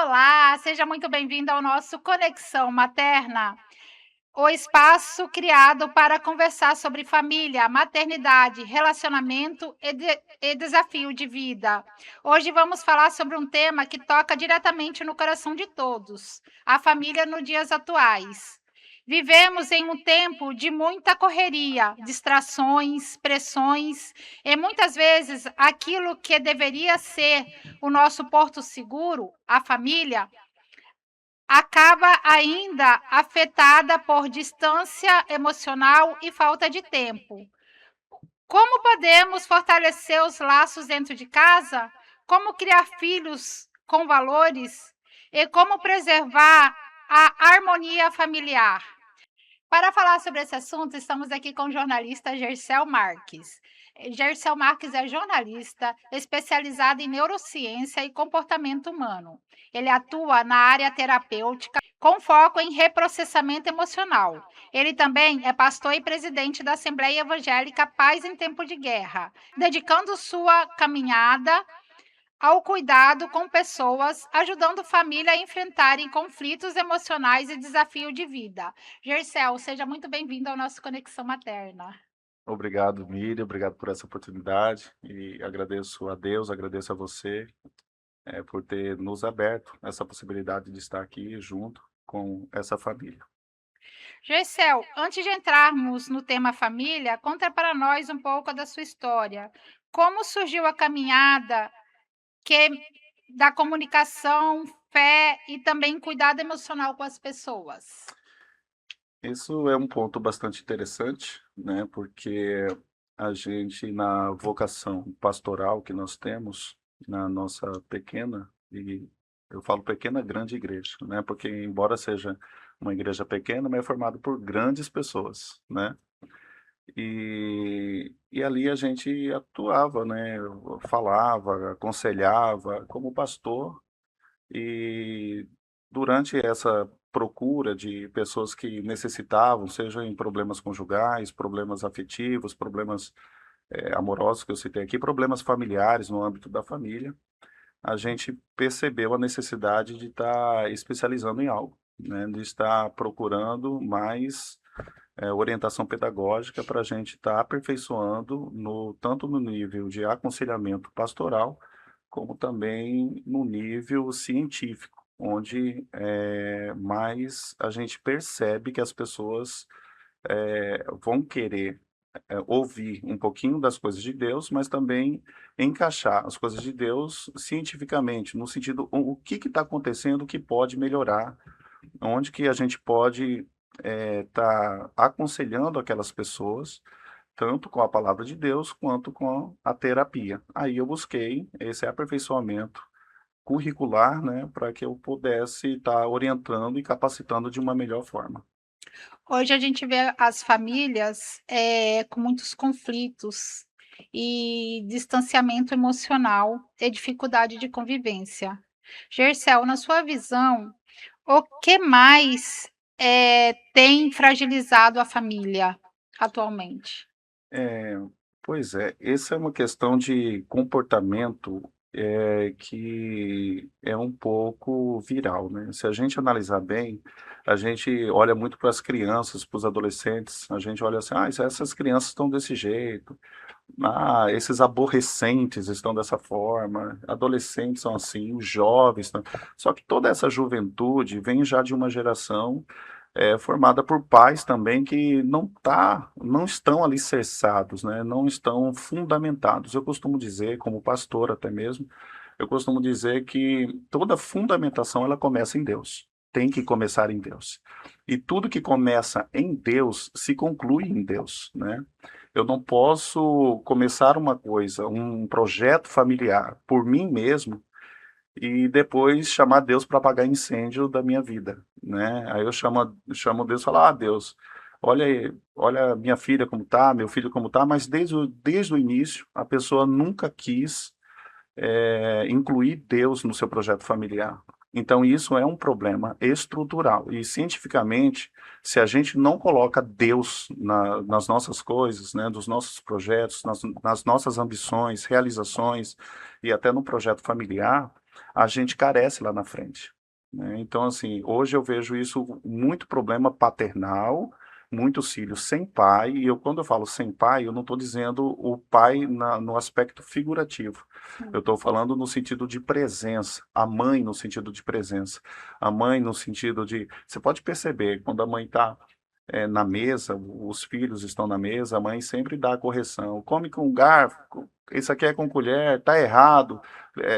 Olá, seja muito bem-vindo ao nosso Conexão Materna, o espaço criado para conversar sobre família, maternidade, relacionamento e desafio de vida. Hoje vamos falar sobre um tema que toca diretamente no coração de todos: a família nos dias atuais. Vivemos em um tempo de muita correria, distrações, pressões, e muitas vezes aquilo que deveria ser o nosso porto seguro, a família, acaba ainda afetada por distância emocional e falta de tempo. Como podemos fortalecer os laços dentro de casa? Como criar filhos com valores? E como preservar a harmonia familiar? Para falar sobre esse assunto, estamos aqui com o jornalista Gersel Marques. Gersel Marques é jornalista especializado em neurociência e comportamento humano. Ele atua na área terapêutica com foco em reprocessamento emocional. Ele também é pastor e presidente da Assembleia Evangélica Paz em Tempo de Guerra, dedicando sua caminhada ao cuidado com pessoas, ajudando família a enfrentarem conflitos emocionais e desafios de vida. Gersel, seja muito bem-vindo ao nosso Conexão Materna. Obrigado, Miriam, obrigado por essa oportunidade e agradeço a Deus, agradeço a você, por ter nos aberto essa possibilidade de estar aqui junto com essa família. Gersel, antes de entrarmos no tema família, conta para nós um pouco da sua história. Como surgiu a caminhada que da comunicação, fé e também cuidado emocional com as pessoas? Isso é um ponto bastante interessante, né, porque a gente, na vocação pastoral que nós temos, na nossa pequena, e eu falo pequena, grande igreja, né, porque embora seja uma igreja pequena, mas é formada por grandes pessoas, né, e ali a gente atuava, né, eu falava, aconselhava como pastor, e durante essa procura de pessoas que necessitavam, seja em problemas conjugais, problemas afetivos, problemas, amorosos que eu citei aqui, problemas familiares no âmbito da família, a gente percebeu a necessidade de estar especializando em algo, né, de estar procurando mais orientação pedagógica para a gente estar aperfeiçoando tanto no nível de aconselhamento pastoral, como também no nível científico, onde mais a gente percebe que as pessoas vão querer ouvir um pouquinho das coisas de Deus, mas também encaixar as coisas de Deus cientificamente, no sentido o que está acontecendo que pode melhorar, onde que a gente pode estar aconselhando aquelas pessoas, tanto com a palavra de Deus quanto com a terapia. Aí eu busquei esse aperfeiçoamento curricular, né, para que eu pudesse estar orientando e capacitando de uma melhor forma. Hoje a gente vê as famílias, com muitos conflitos e distanciamento emocional e dificuldade de convivência. Gersel, na sua visão, o que mais, tem fragilizado a família atualmente? É, pois é, essa é uma questão de comportamento, que é um pouco viral, né. Se a gente analisar bem, a gente olha muito para as crianças, para os adolescentes, a gente olha assim: "Ah, essas crianças estão desse jeito. Ah, esses aborrecentes estão dessa forma, adolescentes são assim, os jovens estão". Só que toda essa juventude vem já de uma geração formada por pais também que não estão alicerçados, né, não estão fundamentados. Eu costumo dizer, como pastor até mesmo, eu costumo dizer que toda fundamentação ela começa em Deus, tem que começar em Deus. E tudo que começa em Deus se conclui em Deus, né. Eu não posso começar uma coisa, um projeto familiar por mim mesmo e depois chamar Deus para apagar incêndio da minha vida, né. Aí eu chamo Deus e falo: "Ah, Deus, olha aí, olha minha filha como tá, meu filho como tá", mas desde o início a pessoa nunca quis, incluir Deus no seu projeto familiar. Então isso é um problema estrutural e cientificamente, se a gente não coloca Deus nas nossas coisas, né, dos nossos projetos, nas nossas ambições, realizações e até no projeto familiar, a gente carece lá na frente, né? Então, assim, hoje eu vejo isso muito problema paternal, muitos filhos sem pai, e quando eu falo sem pai, eu não estou dizendo o pai no aspecto figurativo, eu Sim. estou falando no sentido de presença, a mãe no sentido de presença, a mãe no sentido de, você pode perceber, quando a mãe está na mesa, os filhos estão na mesa, a mãe sempre dá a correção. Come com garfo, isso aqui é com colher, tá errado,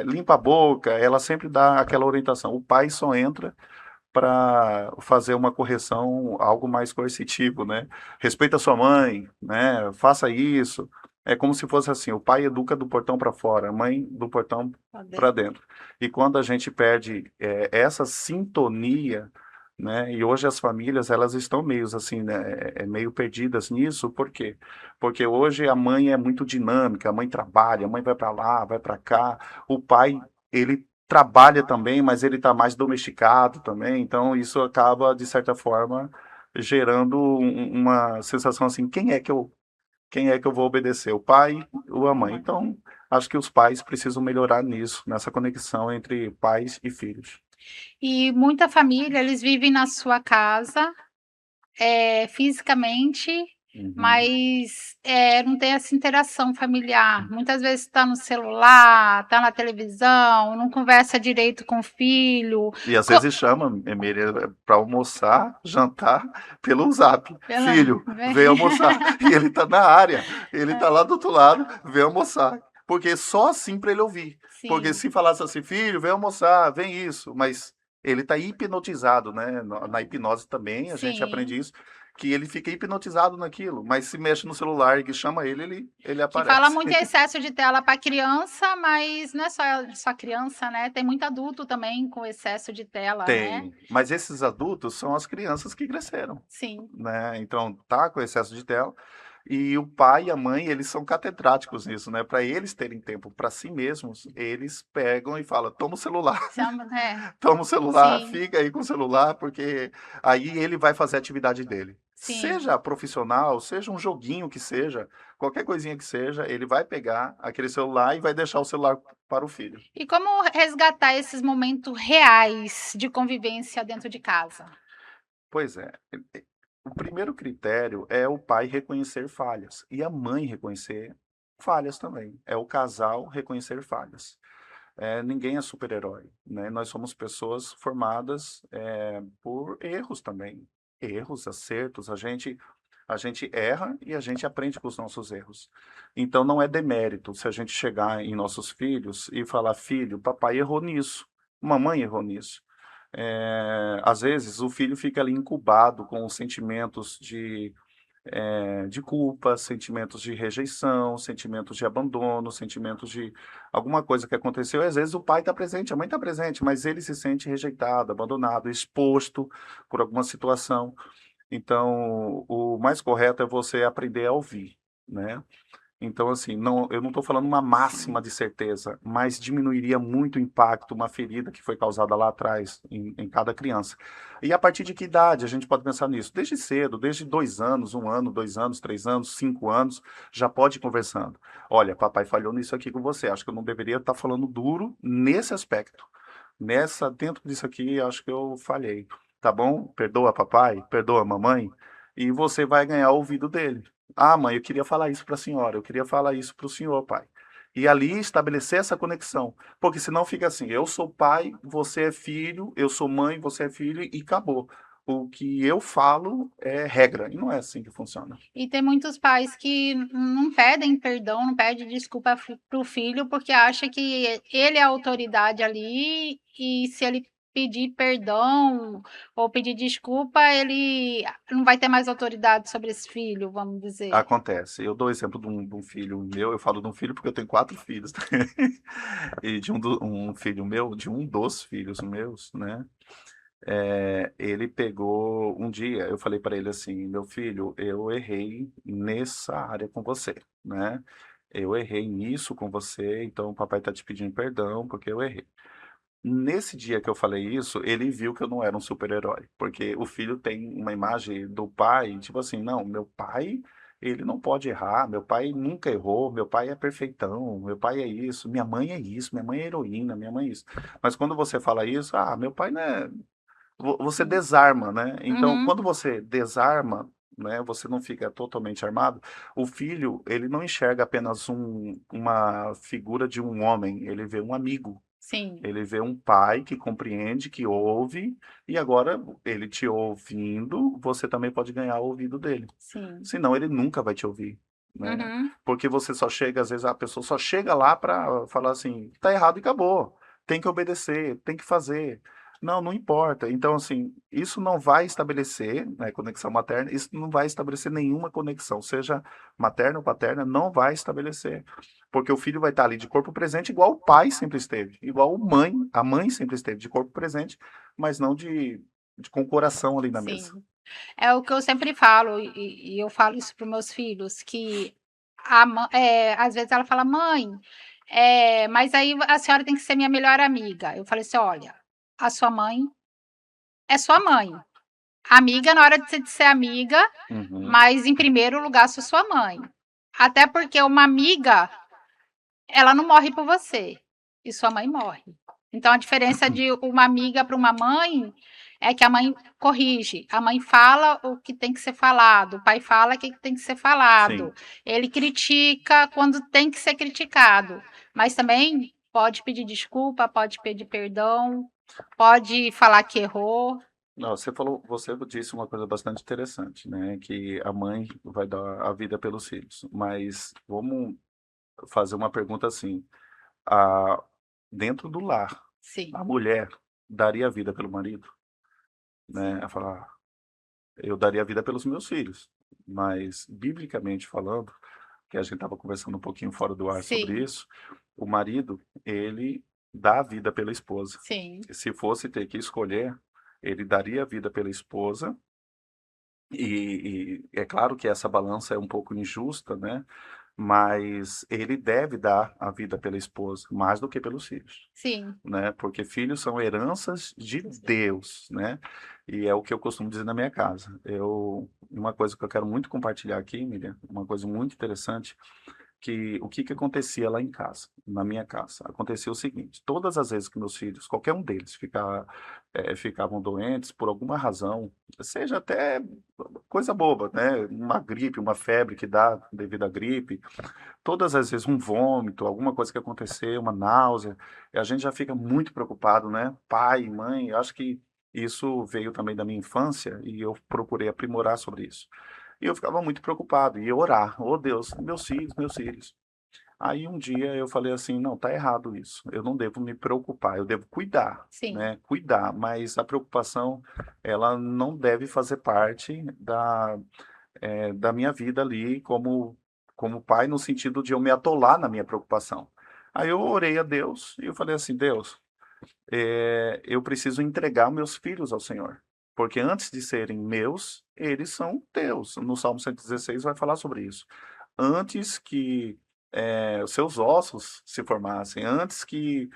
limpa a boca, ela sempre dá aquela orientação. O pai só entra para fazer uma correção, algo mais coercitivo, né? Respeita a sua mãe, né? Faça isso. É como se fosse assim, o pai educa do portão para fora, a mãe do portão para dentro. E quando a gente perde essa sintonia, né? E hoje as famílias elas estão meio assim, né? Meio perdidas nisso, por quê? Porque hoje a mãe é muito dinâmica, a mãe trabalha, a mãe vai para lá, vai para cá, o pai ele trabalha também, mas ele está mais domesticado também, então isso acaba de certa forma gerando uma sensação assim, quem é que eu vou obedecer, o pai ou a mãe? Então, acho que os pais precisam melhorar nisso, nessa conexão entre pais e filhos. E muita família, eles vivem na sua casa, fisicamente, Uhum. mas, não tem essa interação familiar. Muitas vezes está no celular, está na televisão, não conversa direito com o filho, E às co vezes chama, Emília, para almoçar, jantar, pelo Zap. pela Filho, vem almoçar. E ele está na área, ele está lá do outro lado, vem almoçar. Porque só assim para ele ouvir. Porque Sim, se falasse assim, filho, vem almoçar, vem isso. Mas ele está hipnotizado, né? Na hipnose também, a gente aprende sim. isso, que ele fica hipnotizado naquilo. Mas se mexe no celular e que chama ele, ele Que fala aparece. muito em excesso de tela para criança, mas não é só criança, né, tem muito adulto também com excesso de tela, né. Tem. Mas esses adultos são as crianças que cresceram. Sim, Né, então tá com excesso de tela, e o pai e a mãe, eles são catedráticos nisso, né, para eles terem tempo para si mesmos, eles pegam e falam: "Toma o celular, toma o celular, sim, fica aí com o celular, porque aí ele vai fazer a atividade dele". sim. Seja profissional, seja um joguinho que seja, qualquer coisinha que seja, ele vai pegar aquele celular e vai deixar o celular para o filho. E como resgatar esses momentos reais de convivência dentro de casa? Pois é. O primeiro critério é o pai reconhecer falhas e a mãe reconhecer falhas também. É o casal reconhecer falhas. Ninguém é super-herói, né? Nós somos pessoas formadas por erros também. Erros, acertos. A gente erra e a gente aprende com os nossos erros. Então não é demérito se a gente chegar em nossos filhos e falar: filho, papai errou nisso, mamãe errou nisso. Às vezes o filho fica ali incubado com sentimentos de culpa, sentimentos de rejeição, sentimentos de abandono, sentimentos de alguma coisa que aconteceu. E às vezes o pai está presente, a mãe está presente, mas ele se sente rejeitado, abandonado, exposto por alguma situação. Então, o mais correto é você aprender a ouvir, né? Então, assim, não, eu não estou falando uma máxima de certeza, mas diminuiria muito o impacto, uma ferida que foi causada lá atrás em cada criança. E a partir de que idade a gente pode pensar nisso? Desde cedo, desde 2 anos, 1 ano, 2 anos, 3 anos, 5 anos, já pode ir conversando. Olha, papai falhou nisso aqui com você, acho que eu não deveria estar falando duro nesse aspecto. Dentro disso aqui, acho que eu falhei. Tá bom? Perdoa papai, perdoa mamãe, e você vai ganhar o ouvido dele. Ah, mãe, eu queria falar isso para a senhora, eu queria falar isso para o senhor, pai. E ali estabelecer essa conexão. Porque senão fica assim: eu sou pai, você é filho, eu sou mãe, você é filho, e acabou. O que eu falo é regra, e não é assim que funciona. E tem muitos pais que não pedem perdão, não pedem desculpa para o filho, porque acha que ele é a autoridade ali e se ele pedir perdão ou pedir desculpa, ele não vai ter mais autoridade sobre esse filho, vamos dizer. Acontece. Eu dou o exemplo de um filho meu, eu falo de um filho porque eu tenho 4 filhos. E de um filho meu, de um dos filhos meus, né? Ele pegou um dia, eu falei para ele assim: meu filho, eu errei nessa área com você, né? Eu errei nisso com você, então o papai está te pedindo perdão porque eu errei. Nesse dia que eu falei isso, ele viu que eu não era um super-herói, porque o filho tem uma imagem do pai, tipo assim, não, meu pai ele não pode errar, meu pai nunca errou, meu pai é perfeitão, meu pai é isso, minha mãe é heroína, minha mãe é isso. Mas quando você fala isso, meu pai não é. Você Sim. desarma, né? Então, Uhum. quando você desarma, né, você não fica totalmente armado, o filho, ele não enxerga apenas uma figura de um homem, ele vê um amigo. Sim, Ele vê um pai que compreende, que ouve, e agora ele te ouvindo, você também pode ganhar o ouvido dele. sim. Senão ele nunca vai te ouvir, né? Uhum. Porque você só chega, às vezes a pessoa só chega lá para falar assim, tá errado e acabou. Tem que obedecer, tem que fazer. Não, não importa. Então, assim, isso não vai estabelecer, né, conexão materna, isso não vai estabelecer nenhuma conexão, seja materna ou paterna, não vai estabelecer. Porque o filho vai estar ali de corpo presente, igual o pai sempre esteve, igual a mãe sempre esteve de corpo presente, mas não com o coração ali na mesa. Sim. É o que eu sempre falo, e eu falo isso para os meus filhos, que às vezes ela fala: "Mãe, mas aí a senhora tem que ser minha melhor amiga". Eu falei assim: "Olha, a sua mãe é sua mãe. Amiga na hora de ser amiga, Uhum. mas em primeiro lugar sou sua mãe. Até porque uma amiga, ela não morre por você, e sua mãe morre. Então a diferença de uma amiga para uma mãe é que a mãe corrige, a mãe fala o que tem que ser falado, o pai fala o que tem que ser falado, Sim. ele critica quando tem que ser criticado, mas também pode pedir desculpa, pode pedir perdão, pode falar que errou. Não, você disse uma coisa bastante interessante, né? Que a mãe vai dar a vida pelos filhos. Mas vamos fazer uma pergunta assim: a, dentro do lar, Sim, a mulher daria a vida pelo marido, né? sim, Ela fala, eu daria a vida pelos meus filhos. Mas, biblicamente falando, que a gente estava conversando um pouquinho fora do ar sobre sim, isso, o marido, ele dá a vida pela esposa. sim, Se fosse ter que escolher, ele daria a vida pela esposa, e é claro que essa balança é um pouco injusta, né? Mas ele deve dar a vida pela esposa, mais do que pelos filhos, sim, né? Porque filhos são heranças de Deus, né? E é o que eu costumo dizer na minha casa. Uma coisa que eu quero muito compartilhar aqui, Miriam, uma coisa muito interessante, que o que que acontecia lá em casa, na minha casa? Acontecia o seguinte: todas as vezes que meus filhos, qualquer um deles, ficavam doentes por alguma razão, seja até coisa boba, né? Uma gripe, uma febre que dá devido à gripe, todas as vezes um vômito, alguma coisa que aconteceu, uma náusea, e a gente já fica muito preocupado, né? Pai, mãe, eu acho que isso veio também da minha infância e eu procurei aprimorar sobre isso. E eu ficava muito preocupado, e orar, oh Deus, meus filhos, meus filhos. Aí um dia eu falei assim, não, tá errado isso, eu não devo me preocupar, eu devo cuidar, sim, né, cuidar, mas a preocupação, ela não deve fazer parte da minha vida ali como pai, no sentido de eu me atolar na minha preocupação. Aí eu orei a Deus e eu falei assim, Deus, eu preciso entregar meus filhos ao Senhor. Porque antes de serem meus, eles são teus. No Salmo 116 vai falar sobre isso. Antes que os seus ossos se formassem, antes que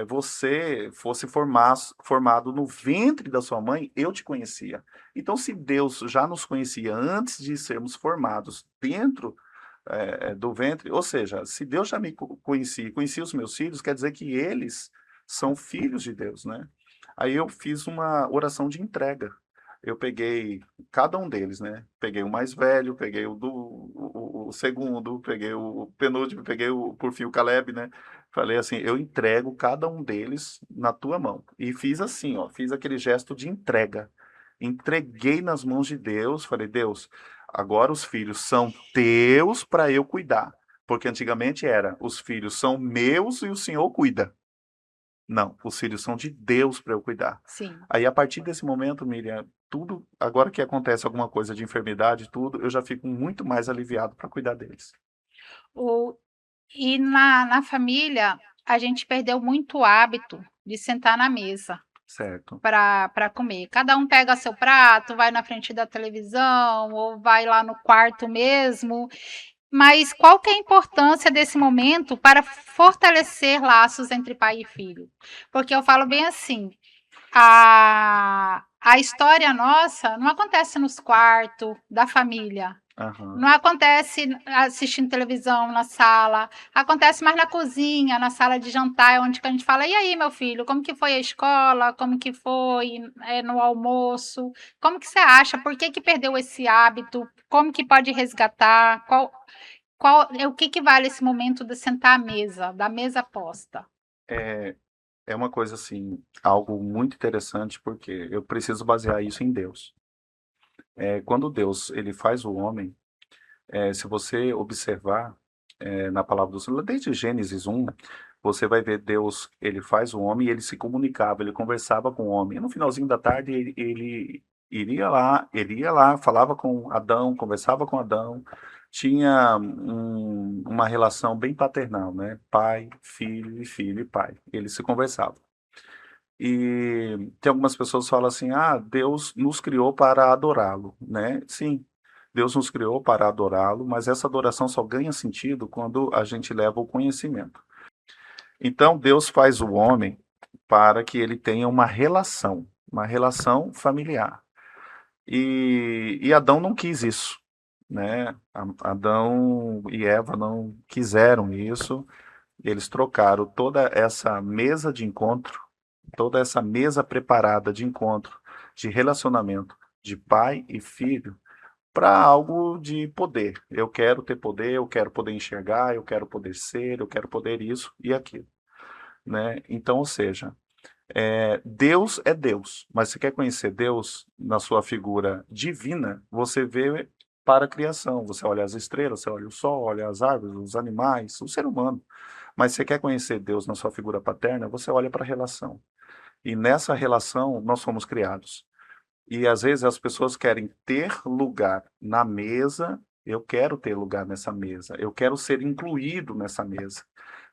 você fosse formado no ventre da sua mãe, eu te conhecia. Então, se Deus já nos conhecia antes de sermos formados dentro do ventre, ou seja, se Deus já me conhecia, conhecia os meus filhos, quer dizer que eles são filhos de Deus, né? Aí eu fiz uma oração de entrega. Eu peguei cada um deles, né? Peguei o mais velho, peguei o segundo, peguei o penúltimo, peguei por fim o Caleb, né? Falei assim, eu entrego cada um deles na tua mão. E fiz assim, ó, fiz aquele gesto de entrega. Entreguei nas mãos de Deus, falei, Deus, agora os filhos são teus para eu cuidar. Porque antigamente era, os filhos são meus e o Senhor cuida. Não, os filhos são de Deus para eu cuidar. sim. Aí, a partir desse momento, Miriam, tudo, agora que acontece alguma coisa de enfermidade, tudo, eu já fico muito mais aliviado para cuidar deles. O E na família, a gente perdeu muito o hábito de sentar na mesa Certo. para comer. Cada um pega seu prato, vai na frente da televisão ou vai lá no quarto mesmo. Mas qual que é a importância desse momento para fortalecer laços entre pai e filho? Porque eu falo bem assim, a história nossa não acontece nos quartos da família. Aham. Não acontece assistindo televisão na sala, acontece mais na cozinha, na sala de jantar, onde que a gente fala: "E aí, meu filho, como que foi a escola? Como que foi, no almoço? Como que você acha? Por que que perdeu esse hábito? Como que pode resgatar? O que que vale esse momento de sentar à mesa, da mesa posta?". É é uma coisa, assim, algo muito interessante, porque eu preciso basear isso em Deus. Quando Deus, ele faz o homem, se você observar, na palavra do Senhor, desde Gênesis 1, você vai ver Deus, ele faz o homem e ele se comunicava, ele conversava com o homem. E no finalzinho da tarde ele ele ia lá, falava com Adão, conversava com Adão, tinha uma relação bem paternal, né? Pai, filho e filho e pai. Eles se conversavam. E tem algumas pessoas que falam assim: "Ah, Deus nos criou para adorá-lo", né. Sim, Deus nos criou para adorá-lo, mas essa adoração só ganha sentido quando a gente leva o conhecimento. Então Deus faz o homem para que ele tenha uma relação familiar. E Adão não quis isso, né. Adão e Eva não quiseram isso, eles trocaram toda essa mesa de encontro, toda essa mesa preparada de encontro, de relacionamento de pai e filho, para algo de poder. Eu quero ter poder, eu quero poder enxergar, eu quero poder ser, eu quero poder isso e aquilo, né? Então, ou seja, Deus é Deus, mas você quer conhecer Deus na sua figura divina, você vê para a criação, você olha as estrelas, você olha o sol, olha as árvores, os animais, o ser humano. Mas você quer conhecer Deus na sua figura paterna, você olha para a relação. E nessa relação nós fomos criados. E às vezes as pessoas querem ter lugar na mesa, eu quero ter lugar nessa mesa, eu quero ser incluído nessa mesa,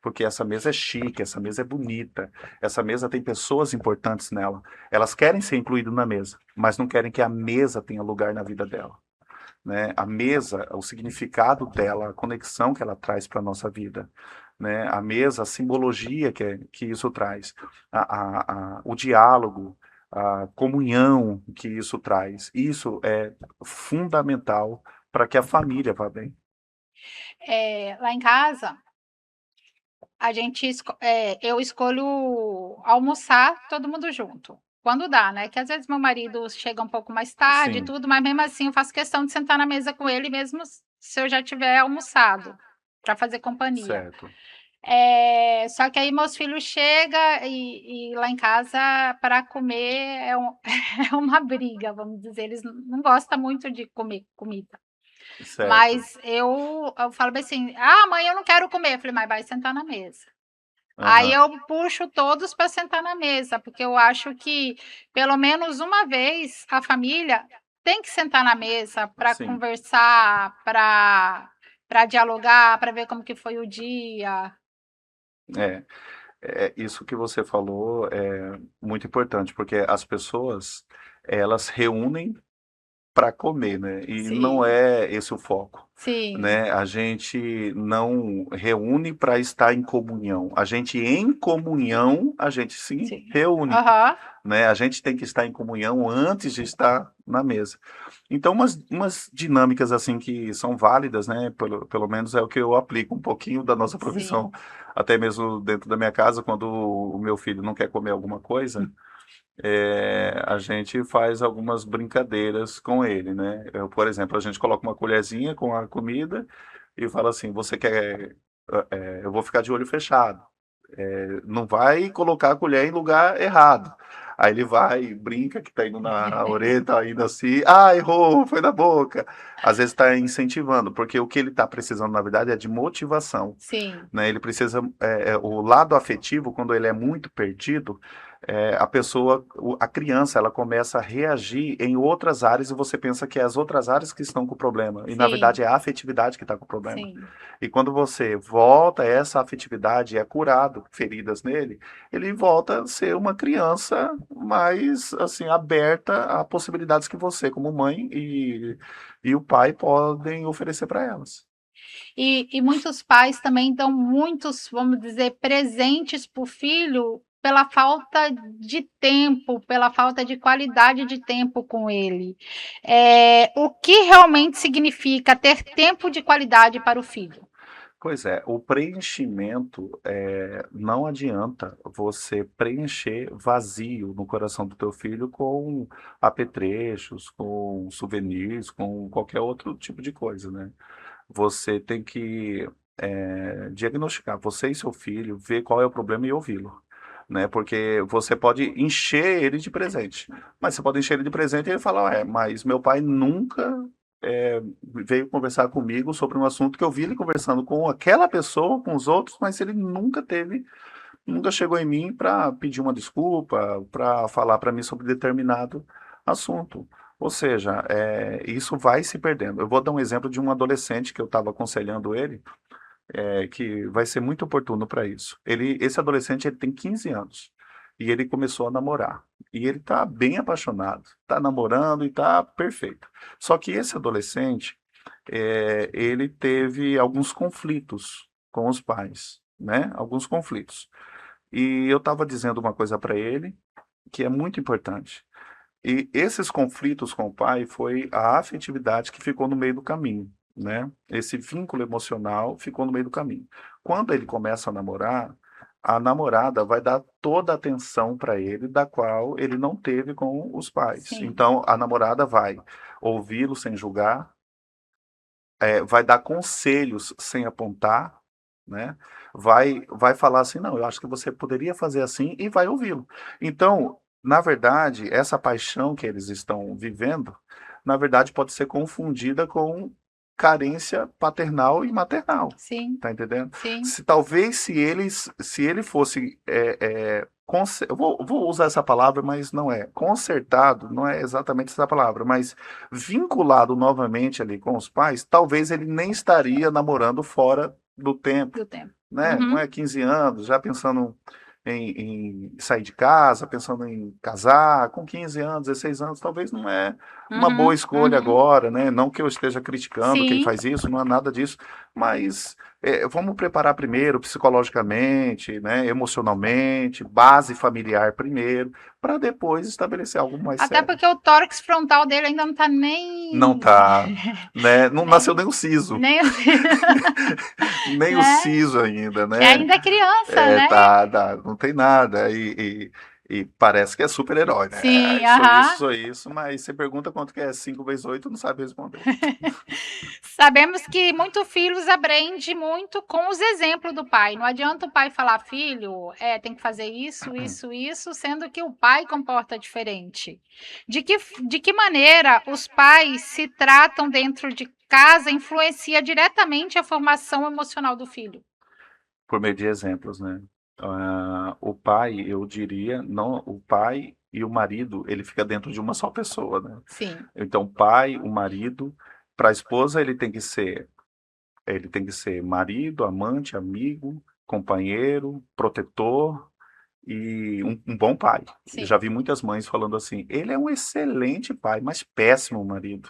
porque essa mesa é chique, essa mesa é bonita, essa mesa tem pessoas importantes nela. Elas querem ser incluídas na mesa, mas não querem que a mesa tenha lugar na vida dela, né? A mesa, o significado dela, a conexão que ela traz para a nossa vida, né? A mesa, a simbologia que isso traz, o diálogo, a comunhão que isso traz. Isso é fundamental para que a família vá bem. Lá em casa, eu escolho almoçar todo mundo junto, quando dá, né, que às vezes meu marido chega um pouco mais tarde e Sim, tudo, mas mesmo assim eu faço questão de sentar na mesa com ele mesmo se eu já tiver almoçado, para fazer companhia. certo. Só que aí meus filhos chega e lá em casa para comer é uma briga, vamos dizer, eles não gostam muito de comer comida. Certo. Mas eu falo bem assim: "Ah, mãe, eu não quero comer", eu falei: "Mas vai sentar na mesa". Aí Aham. eu puxo todos para sentar na mesa, porque eu acho que pelo menos uma vez a família tem que sentar na mesa para Sim. conversar, para dialogar, para ver como que foi o dia. É. Isso que você falou é muito importante, porque as pessoas, elas reúnem para comer, né, e não Sim, é esse o foco, sim, né. A gente não reúne para estar em comunhão, a gente em comunhão, a gente se sim. reúne, Aham, né, a gente tem que estar em comunhão antes de estar na mesa. Então umas dinâmicas, assim, que são válidas, né, pelo menos é o que eu aplico um pouquinho da nossa sim, profissão, até mesmo dentro da minha casa, quando o meu filho não quer comer alguma coisa, a gente faz algumas brincadeiras com ele, né. Por exemplo, a gente coloca uma colherzinha com a comida e fala assim: "Você quer eu vou ficar de olho fechado, não vai colocar a colher em lugar errado". Aí ele vai, brinca que tá indo na orelha, tá indo assim: "Ah, errou, foi na boca". Às vezes tá incentivando, porque o que ele tá precisando, na verdade, é de motivação, sim, né? Ele precisa, o lado afetivo, quando ele é muito perdido, a pessoa, a criança, ela começa a reagir em outras áreas e você pensa que é as outras áreas que estão com o problema. E na sim, verdade é a afetividade que está com o problema. sim. E quando você volta essa afetividade e é curado feridas nele, ele volta a ser uma criança mais assim aberta a possibilidades que você, como mãe e o pai, podem oferecer para elas. E muitos pais também dão muitos, vamos dizer, presentes para o filho pela falta de tempo, pela falta de qualidade de tempo com ele. O que realmente significa ter tempo de qualidade para o filho? Pois é, o preenchimento, não adianta você preencher vazio no coração do teu filho com apetrechos, com souvenirs, com qualquer outro tipo de coisa, né. Você tem que, diagnosticar, você e seu filho, ver qual é o problema e ouvi-lo, né, porque você pode encher ele de presente, mas você pode encher ele de presente e ele fala: "Ué, mas meu pai nunca, veio conversar comigo sobre um assunto que eu vi ele conversando com aquela pessoa, com os outros, mas ele nunca chegou em mim para pedir uma desculpa, para falar para mim sobre determinado assunto." Ou seja, isso vai se perdendo. Eu vou dar um exemplo de um adolescente que eu estava aconselhando ele, que vai ser muito oportuno para isso. Esse adolescente ele tem 15 anos e ele começou a namorar. E ele está bem apaixonado, está namorando e está perfeito. Só que esse adolescente, ele teve alguns conflitos com os pais, né? Alguns conflitos. E eu estava dizendo uma coisa para ele que é muito importante. E esses conflitos com o pai foi a afetividade que ficou no meio do caminho, né? Esse vínculo emocional ficou no meio do caminho. Quando ele começa a namorar, a namorada vai dar toda a atenção para ele, da qual ele não teve com os pais. Sim, Então, a namorada vai ouvi-lo sem julgar, vai dar conselhos sem apontar, né? Vai falar assim: "Não, eu acho que você poderia fazer assim", e vai ouvi-lo. Então, na verdade, essa paixão que eles estão vivendo, na verdade pode ser confundida com carência paternal e maternal, sim, tá entendendo? sim. Se ele fosse, eu vou usar essa palavra, mas não é, consertado, não é exatamente essa palavra, mas vinculado novamente ali com os pais, talvez ele nem estaria namorando fora do tempo, Do tempo. né, não Uhum, é 15 anos, já pensando em sair de casa, pensando em casar, com 15 anos, 16 anos, talvez não é uma boa uhum, escolha uhum. agora, né, não que eu esteja criticando quem Sim. faz isso, não é nada disso, mas, vamos preparar primeiro psicologicamente, né, emocionalmente, base familiar primeiro, para depois estabelecer algo mais Até sério. porque o tórax frontal dele ainda não tá Não nem tá, né, não nasceu nem nem o siso, nem nem o né, siso ainda, que né. ainda é criança, É, né. tá, não tem nada, e parece que é super-herói, né, Sim, isso, aham. sou isso", mas você pergunta quanto que é 5 vezes 8, não sabe responder. Sabemos que muito filhos aprende muito com os exemplos do pai. Não adianta o pai falar: "Filho, tem que fazer isso, isso, isso", sendo que o pai comporta diferente. De que maneira os pais se tratam dentro de casa influencia diretamente a formação emocional do filho? Por meio de exemplos, né. O pai, eu diria, não, o pai e o marido, ele fica dentro de uma só pessoa, né. Sim, Então o pai, o marido, para a esposa ele tem que ser marido, amante, amigo, companheiro, protetor e um bom pai. Eu já sim, vi muitas mães falando assim: "Ele é um excelente pai, mas péssimo marido",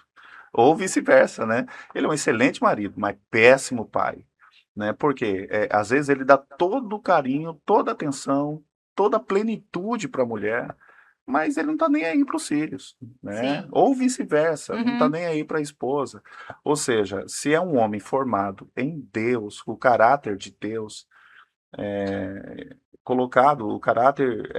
ou vice-versa, né. "Ele é um excelente marido, mas péssimo pai", né, porque, às vezes ele dá todo o carinho, toda a atenção, toda a plenitude para a mulher, mas ele não está nem aí para os filhos, né, sim. ou vice-versa, não está Uhum. nem aí para a esposa. Ou seja, se é um homem formado em Deus, o caráter de Deus, colocado o caráter,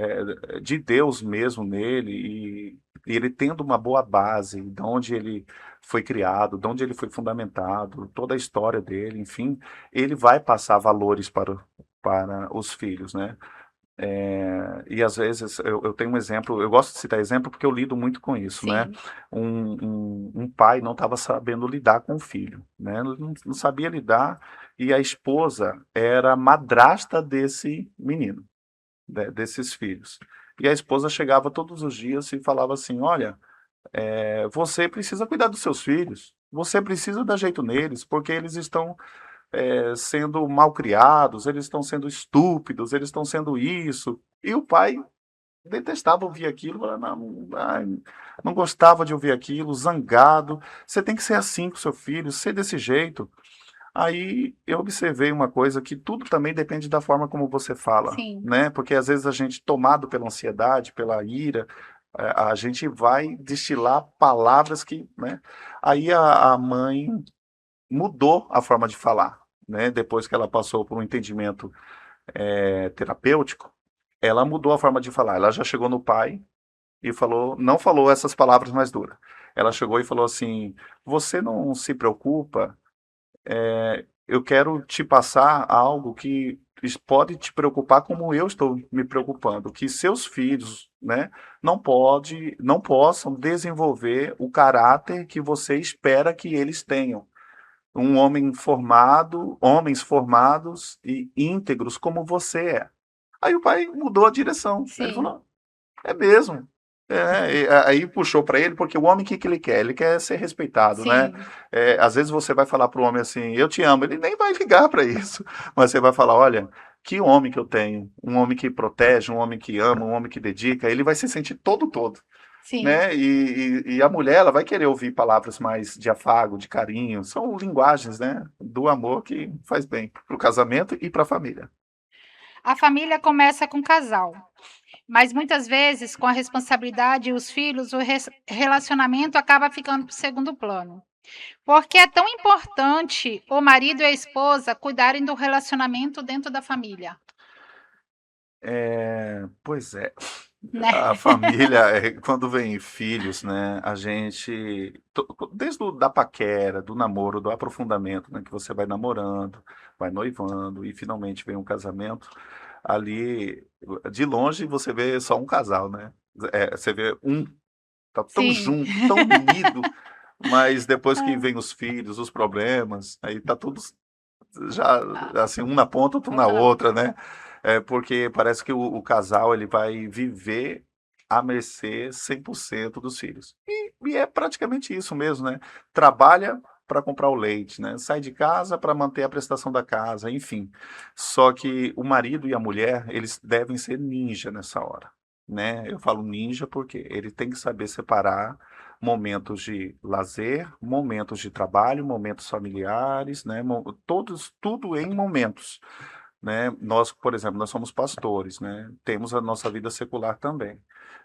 de Deus mesmo nele, e ele tendo uma boa base, de onde ele foi criado, de onde ele foi fundamentado, toda a história dele, enfim, ele vai passar valores para os filhos, né. E às vezes eu tenho um exemplo, eu gosto de citar exemplo porque eu lido muito com isso, né. Sim, Um pai não estava sabendo lidar com o filho, né, não sabia lidar, e a esposa era madrasta desse menino, desses filhos. E a esposa chegava todos os dias e falava assim: "Olha, você precisa cuidar dos seus filhos, você precisa dar jeito neles, porque eles estão, sendo malcriados, eles estão sendo estúpidos, eles estão sendo isso". E o pai detestava ouvir aquilo, falava: "Não, ai", não gostava de ouvir aquilo, zangado. "Você tem que ser assim com seu filho, ser desse jeito". Aí eu observei uma coisa que tudo também depende da forma como você fala, Sim, né? Porque às vezes a gente, tomado pela ansiedade, pela ira, a gente vai destilar palavras que, né? Aí a mãe mudou a forma de falar, né? Depois que ela passou por um entendimento terapêutico, ela mudou a forma de falar. Ela já chegou no pai e falou, não falou essas palavras mais duras. Ela chegou e falou assim: você não se preocupa, eu quero te passar algo que pode te preocupar como eu estou me preocupando, que seus filhos, né, não possam desenvolver o caráter que você espera que eles tenham. Um homem formado, homens formados e íntegros como você é. Aí o pai mudou a direção. Ele sim, falou: é mesmo. Aí puxou para ele, porque o homem, o que, que ele quer? Ele quer ser respeitado, né? sim, Às vezes você vai falar para o homem assim, eu te amo, ele nem vai ligar para isso, mas você vai falar, olha, que homem que eu tenho, um homem que protege, um homem que ama, um homem que dedica, ele vai se sentir todo, sim. né? E a mulher, ela vai querer ouvir palavras mais de afago, de carinho, são linguagens, né, do amor que faz bem para o casamento e para a família. A família começa com o casal, mas muitas vezes, com a responsabilidade e os filhos, o relacionamento acaba ficando para o segundo plano. Porque é tão importante o marido e a esposa cuidarem do relacionamento dentro da família, Pois é. né? A família, quando vem filhos, né, a gente, desde da paquera, do namoro, do aprofundamento, né, que você vai namorando, vai noivando e finalmente vem um casamento, ali, de longe você vê só um casal, né? Você vê tá tão Sim. junto, tão unido, mas depois que vem os filhos, os problemas, aí tá tudo já, Ah, assim, um na ponta, outro na outra na outra, outra. né? Porque parece que o casal ele vai viver à mercê 100% dos filhos. E é praticamente isso mesmo, né? Trabalha para comprar o leite, né? Sai de casa para manter a prestação da casa, enfim. Só que o marido e a mulher, eles devem ser ninja nessa hora, né? Eu falo ninja porque ele tem que saber separar momentos de lazer, momentos de trabalho, momentos familiares, né? Todos, tudo em momentos, né? Nós, por exemplo, nós somos pastores, né? Temos a nossa vida secular também,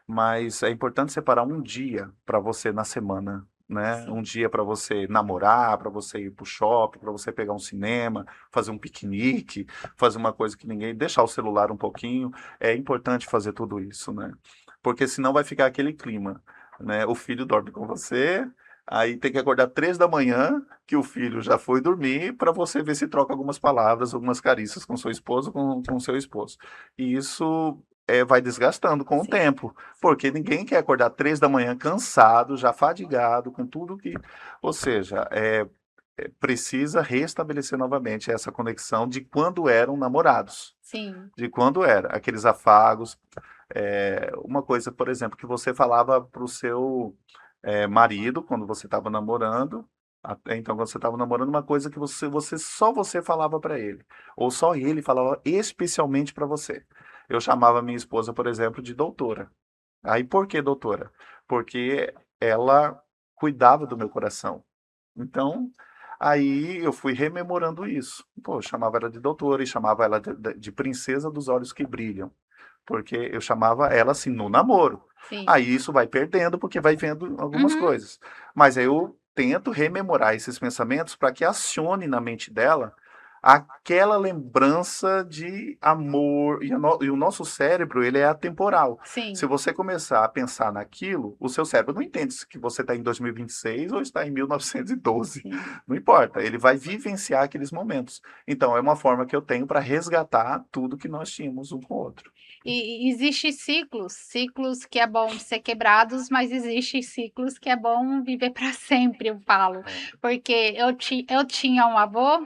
mas é importante separar um dia para você na semana, né? Um Sim, dia para você namorar, para você ir para o shopping, para você pegar um cinema, fazer um piquenique, fazer uma coisa que ninguém, deixar o celular um pouquinho. É importante fazer tudo isso, né? Porque senão vai ficar aquele clima, né? O filho dorme com você, aí tem que acordar 3 da manhã, que o filho já foi dormir, para você ver se troca algumas palavras, algumas carícias com sua esposa, com seu esposo. E isso vai desgastando com o sim. tempo, porque ninguém quer acordar 3 da manhã cansado, já fadigado, com tudo que. Ou seja, precisa restabelecer novamente essa conexão de quando eram namorados, Sim, de quando era, aqueles afagos. Uma coisa, por exemplo, que você falava para o seu marido quando você estava namorando, até então quando você estava namorando, uma coisa que só você falava para ele, ou só ele falava especialmente para você. Eu chamava minha esposa, por exemplo, de doutora. Aí por que doutora? Porque ela cuidava do meu coração. Então, aí eu fui rememorando isso. Pô, eu chamava ela de doutora e chamava ela de princesa dos olhos que brilham, porque eu chamava ela assim no namoro. sim. Aí isso vai perdendo porque vai vendo algumas Uhum. coisas. Mas aí eu tento rememorar esses pensamentos para que acione na mente dela aquela lembrança de amor. E o nosso cérebro, ele é atemporal. Se Sim, você começar a pensar naquilo, o seu cérebro não entende se que você está em 2026 ou está em 1912. sim. Não importa, ele vai vivenciar aqueles momentos. Então, é uma forma que eu tenho para resgatar tudo que nós tínhamos um com o outro. E existe ciclos, ciclos que é bom ser quebrados, mas existem ciclos que é bom viver para sempre, eu falo. É, Porque eu tinha um avô,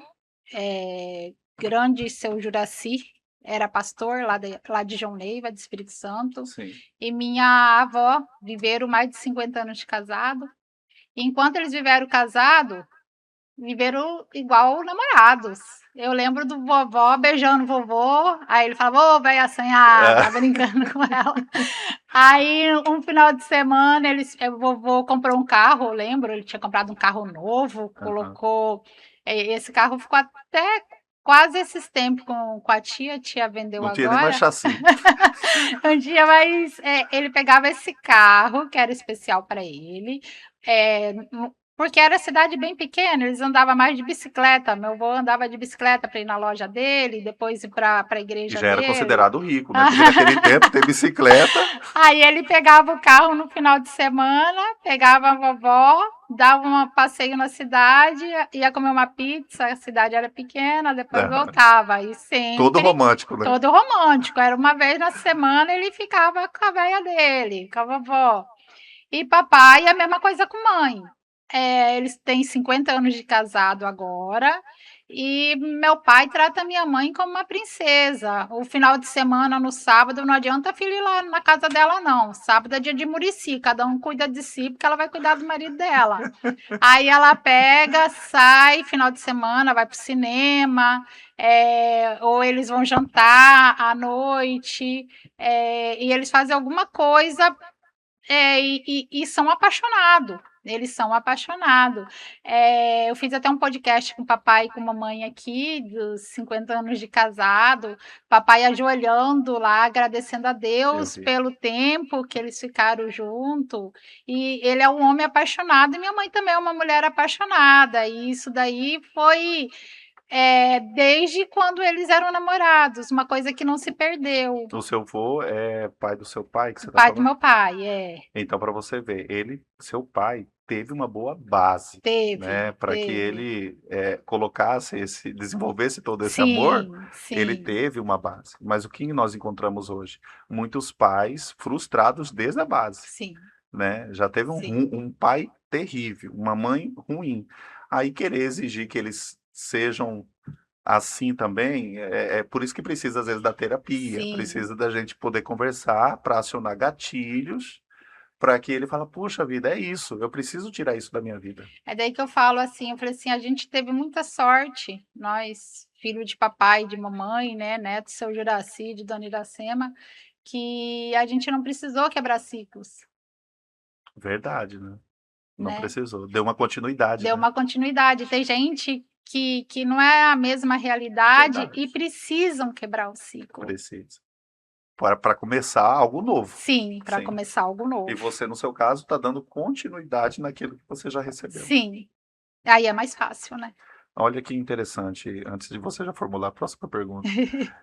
grande, seu Juraci, era pastor lá de João Neiva, do Espírito Santo, sim. e minha avó viveram mais de 50 anos de casado. E enquanto eles viveram casado, viveram igual namorados. Eu lembro do vovó beijando o vovô, aí ele falava: "Ô, velha assanhada", brincando com ela. Aí, um final de semana, o vovô comprou um carro, eu lembro, ele tinha comprado um carro novo, Aham. colocou esse carro ficou até quase esses tempos com a tia vendeu Não tinha nem mais agora. chassi. Um dia, mas, ele pegava esse carro, que era especial para ele, porque era cidade bem pequena, eles andavam mais de bicicleta, meu avô andava de bicicleta para ir na loja dele, depois ir para a E igreja já era dele. considerado rico, né, porque naquele tempo ter bicicleta Aí ele pegava o carro no final de semana, pegava a vovó, dava um passeio na cidade, ia comer uma pizza, a cidade era pequena, depois aham. voltava, e Todo sempre romântico, né. todo romântico, era uma vez na semana ele ficava com a véia dele, com a vovó. E papai a mesma coisa com mãe. Eles têm 50 anos de casado agora, e meu pai trata minha mãe como uma princesa. O final de semana, no sábado, não adianta filho ir lá na casa dela não, sábado é dia de murici, cada um cuida de si, porque ela vai cuidar do marido dela. Aí ela pega, sai, final de semana, vai para o cinema, ou eles vão jantar à noite, e eles fazem alguma coisa e são apaixonados, eles são apaixonados. Eu fiz até um podcast com o papai e com a mamãe aqui, dos 50 anos de casado, papai ajoelhando lá, agradecendo a Eu Deus vi. pelo tempo que eles ficaram junto, e ele é um homem apaixonado e minha mãe também é uma mulher apaixonada, e isso daí foi, desde quando eles eram namorados, uma coisa que não se perdeu. O seu vô é pai do seu pai que você O tá pai do falando? meu pai, Então para você ver, seu pai teve uma boa base, teve, né, para que teve. ele, desenvolvesse todo esse amor, Sim, ele sim, teve uma base. Mas o que nós encontramos hoje? Muitos pais frustrados desde a base, sim, né, já teve sim. um pai terrível, uma mãe ruim, aí querer exigir que eles sejam assim também, é por isso que precisa às vezes da terapia, Sim. precisa da gente poder conversar para acionar gatilhos, para que ele fala: "Puxa vida, é isso, eu preciso tirar isso da minha vida". É daí que eu falo assim, eu falei assim: "A gente teve muita sorte, nós, filho de papai e de mamãe, né, neto do seu Juracy, de dona Iracema, que a gente não precisou quebrar ciclos, Verdade, né. Não né, precisou, deu uma continuidade, deu né. uma continuidade". Tem gente que não é a mesma realidade Verdade, e precisam quebrar o ciclo. precisa. Para começar algo novo. Sim, para Sim. começar algo E novo. você, no seu caso, está dando continuidade naquilo que você já recebeu. Sim, aí é mais fácil, né. Olha que interessante, antes de você já formular a próxima pergunta,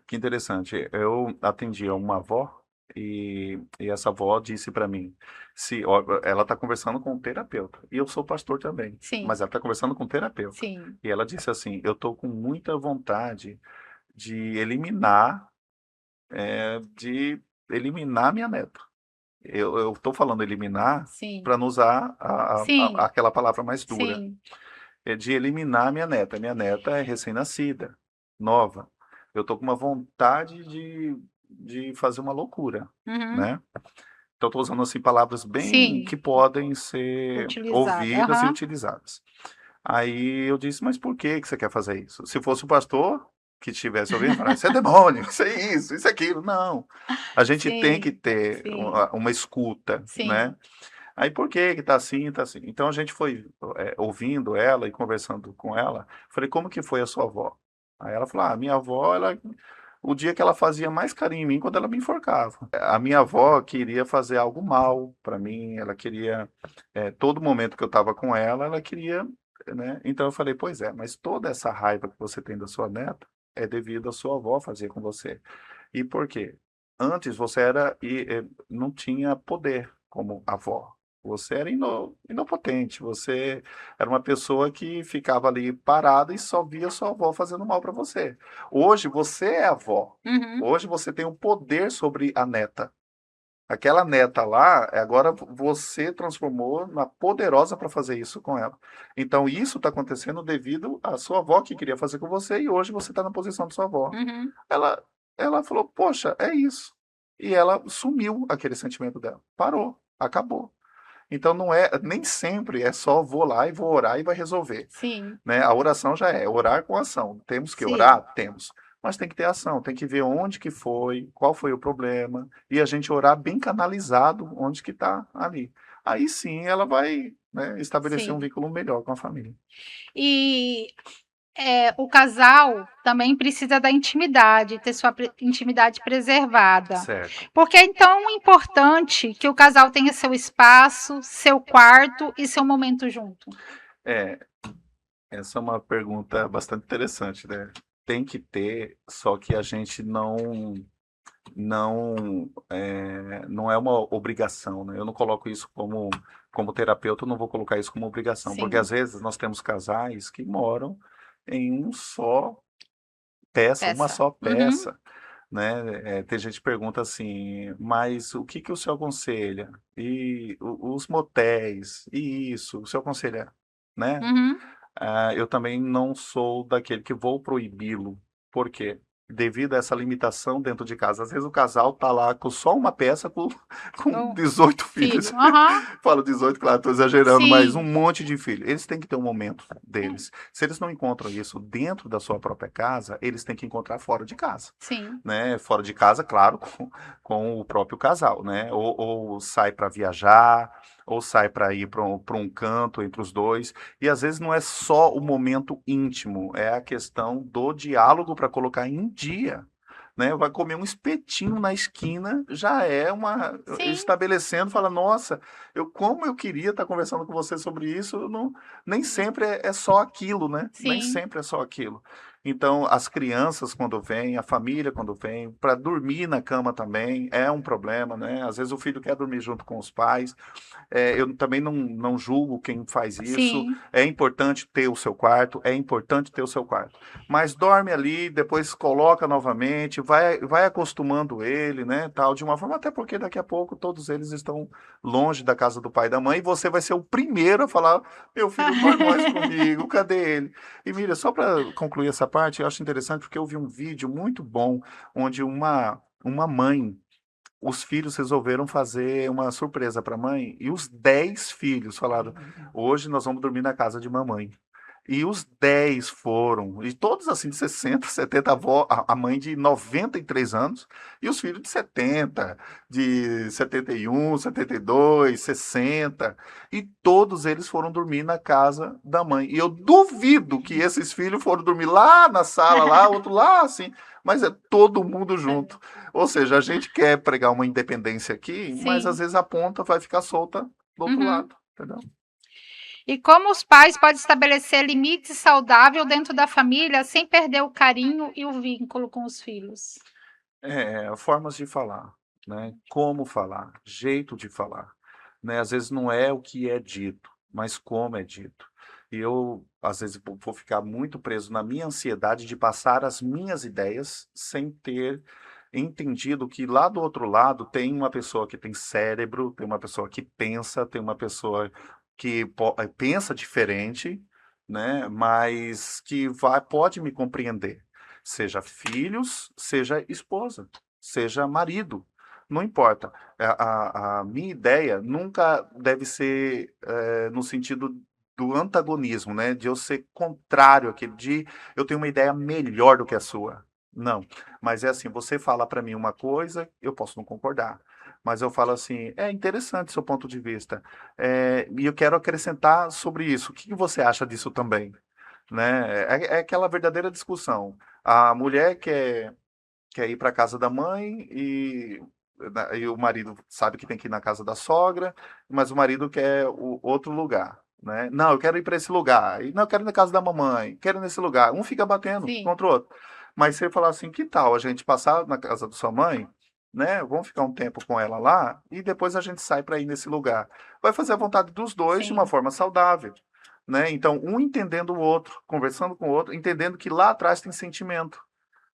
que interessante, eu atendi a uma avó, e essa avó disse para mim, se ó, ela está conversando com um terapeuta, e eu sou pastor também, mas Sim, ela está conversando com um terapeuta, sim. e ela disse assim: "Eu estou com muita vontade de eliminar, de eliminar minha neta". Eu estou falando eliminar Sim, para não usar sim, aquela palavra mais dura. sim. É de eliminar minha neta. Minha neta é recém-nascida, nova. Eu tô com uma vontade de fazer uma loucura, Uhum. né. Então estou usando, assim, palavras bem Sim, que podem ser utilizada. ouvidas e Aham. utilizadas. Aí eu disse: "Mas por que você quer fazer isso?". Se fosse o pastor que estivesse ouvindo, falar: "Isso é demônio, isso é aquilo". Não, a gente tem que Sim, ter sim, uma escuta, sim. né. Aí por que tá assim, tá assim? Então a gente foi, ouvindo ela e conversando com ela, falei: "Como que foi a sua avó?". Aí ela falou: "Ah, minha avó, o dia que ela fazia mais carinho em mim, quando ela me enforcava. A minha avó queria fazer algo mal para mim, ela queria, todo momento que eu estava com ela queria, né". Então eu falei: "Pois é, mas toda essa raiva que você tem da sua neta, é devido à sua avó fazer com você. E por quê? Antes você não tinha poder como avó. Você era inopotente, você era uma pessoa que ficava ali parada e só via sua avó fazendo mal para você. Hoje você é avó. Uhum, Hoje você tem o poder sobre a neta. Aquela neta lá, agora você transformou na poderosa para fazer isso com ela. Então isso está acontecendo devido à sua avó que queria fazer com você e hoje você está na posição de sua avó". uhum. Ela ela falou: "Poxa, é isso". E ela sumiu aquele sentimento dela, parou, acabou. Então não é, nem sempre é só vou lá e vou orar e vai resolver, Sim, né? A oração já é orar com ação. Temos que sim, orar? Temos. Mas tem que ter ação, tem que ver onde que foi, qual foi o problema, e a gente orar bem canalizado onde que está ali. Aí sim ela vai, né, estabelecer um sim. vínculo melhor com a família. E o casal também precisa da intimidade, ter sua intimidade preservada. Certo. Porque é tão importante que o casal tenha seu espaço, seu quarto e seu momento junto. É, essa é uma pergunta bastante interessante, né? Tem que ter, só que a gente não é uma obrigação, né? Eu não coloco isso como terapeuta, eu não vou colocar isso como obrigação, porque Sim, às vezes nós temos casais que moram em um só peça, uma peça. só Uhum. peça, né? Tem gente que pergunta assim, mas o que que o senhor aconselha? E os motéis, e isso, o senhor aconselha, né? Uhum. Eu também não sou daquele que vou proibi-lo. Por quê? Devido a essa limitação dentro de casa. Às vezes o casal tá lá com só uma peça com O 18 filhos. filho. Aham. Falo 18, claro, estou exagerando, mas um Sim. monte de filhos. Eles têm que ter um momento deles. Se eles não encontram isso dentro da sua própria casa, eles têm que encontrar fora de casa, Sim. né? Fora de casa, claro, com o próprio casal, né? Ou sai para viajar, ou sai para ir para um canto entre os dois. E às vezes não é só o momento íntimo, é a questão do diálogo para colocar em dia. Né? Vai comer um espetinho na esquina, já é uma Sim. estabelecendo, fala, nossa, como eu queria estar conversando com você sobre isso, não, nem sempre é só aquilo, né? Nem Sim. sempre é só aquilo. Então, as crianças quando vêm, a família quando vem, para dormir na cama também é um problema, né? Às vezes o filho quer dormir junto com os pais, eu também não julgo quem faz isso. Sim. É importante ter o seu quarto, é importante ter o seu quarto. Mas dorme ali, depois coloca novamente, vai acostumando ele, né, tal, de uma forma, até porque daqui a pouco todos eles estão longe da casa do pai e da mãe, e você vai ser o primeiro a falar, meu filho não dorme mais comigo, cadê ele? E mira, só para concluir essa parte, eu acho interessante porque eu vi um vídeo muito bom, onde uma mãe os filhos resolveram fazer uma surpresa para a mãe e os 10 filhos falaram: hoje nós vamos dormir na casa de mamãe. E os 10 foram, e todos assim de 60, 70, a mãe de 93 anos, e os filhos de 70, de 71, 72, 60, e todos eles foram dormir na casa da mãe. E eu duvido que esses filhos foram dormir lá na sala, lá, outro lá, assim, mas é todo mundo junto. Ou seja, a gente quer pregar uma independência aqui, mas às Sim. vezes a ponta vai ficar solta do outro Uhum. lado, entendeu? E como os pais podem estabelecer limites saudáveis dentro da família sem perder o carinho e o vínculo com os filhos? Formas de falar, né? Como falar, jeito de falar, né? Às vezes não é o que é dito, mas como é dito. E eu, às vezes, vou ficar muito preso na minha ansiedade de passar as minhas ideias sem ter entendido que lá do outro lado tem uma pessoa que tem cérebro, tem uma pessoa que pensa, tem uma pessoa que pensa diferente, né? Mas que pode me compreender. Seja filhos, seja esposa, seja marido, não importa. A minha ideia nunca deve ser no sentido do antagonismo, né? De eu ser contrário àquele, de eu tenho uma ideia melhor do que a sua. Não, mas é assim, você fala para mim uma coisa, eu posso não concordar, mas eu falo assim, é interessante seu ponto de vista, e eu quero acrescentar sobre isso. O que que você acha disso também? Né? É aquela verdadeira discussão. A mulher quer ir para a casa da mãe e o marido sabe que tem que ir na casa da sogra, mas o marido quer o outro lugar. Né? Não, eu quero ir para esse lugar. E não, eu quero ir na casa da mamãe, quero ir nesse lugar. Um fica batendo Sim, contra o outro. Mas você falar assim, que tal a gente passar na casa da sua mãe, né? Vamos ficar um tempo com ela lá e depois a gente sai para ir nesse lugar. Vai fazer a vontade dos dois de uma sim, forma saudável. Né? Então, um entendendo o outro, conversando com o outro, entendendo que lá atrás tem sentimento,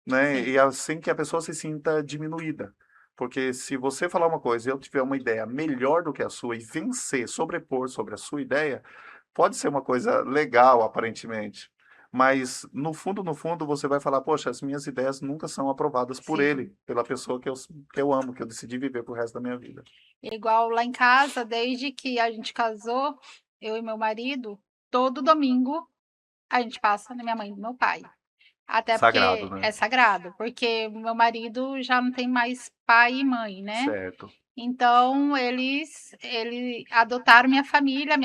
né? sim, E assim que a pessoa se sinta diminuída. Porque se você falar uma coisa e eu tiver uma ideia melhor do que a sua e vencer, sobrepor sobre a sua ideia, pode ser uma coisa legal, aparentemente. mas no fundo, você vai falar, poxa, as minhas ideias nunca são aprovadas por Sim. ele, pela pessoa que eu amo, que eu decidi viver pro resto da minha vida. Igual lá em casa, desde que a gente casou, eu e meu marido, todo domingo a gente passa na minha mãe e no meu pai. Até Sagrado, porque né? é sagrado, porque meu marido já não tem mais pai e mãe, né. Certo. Então ele adotaram minha família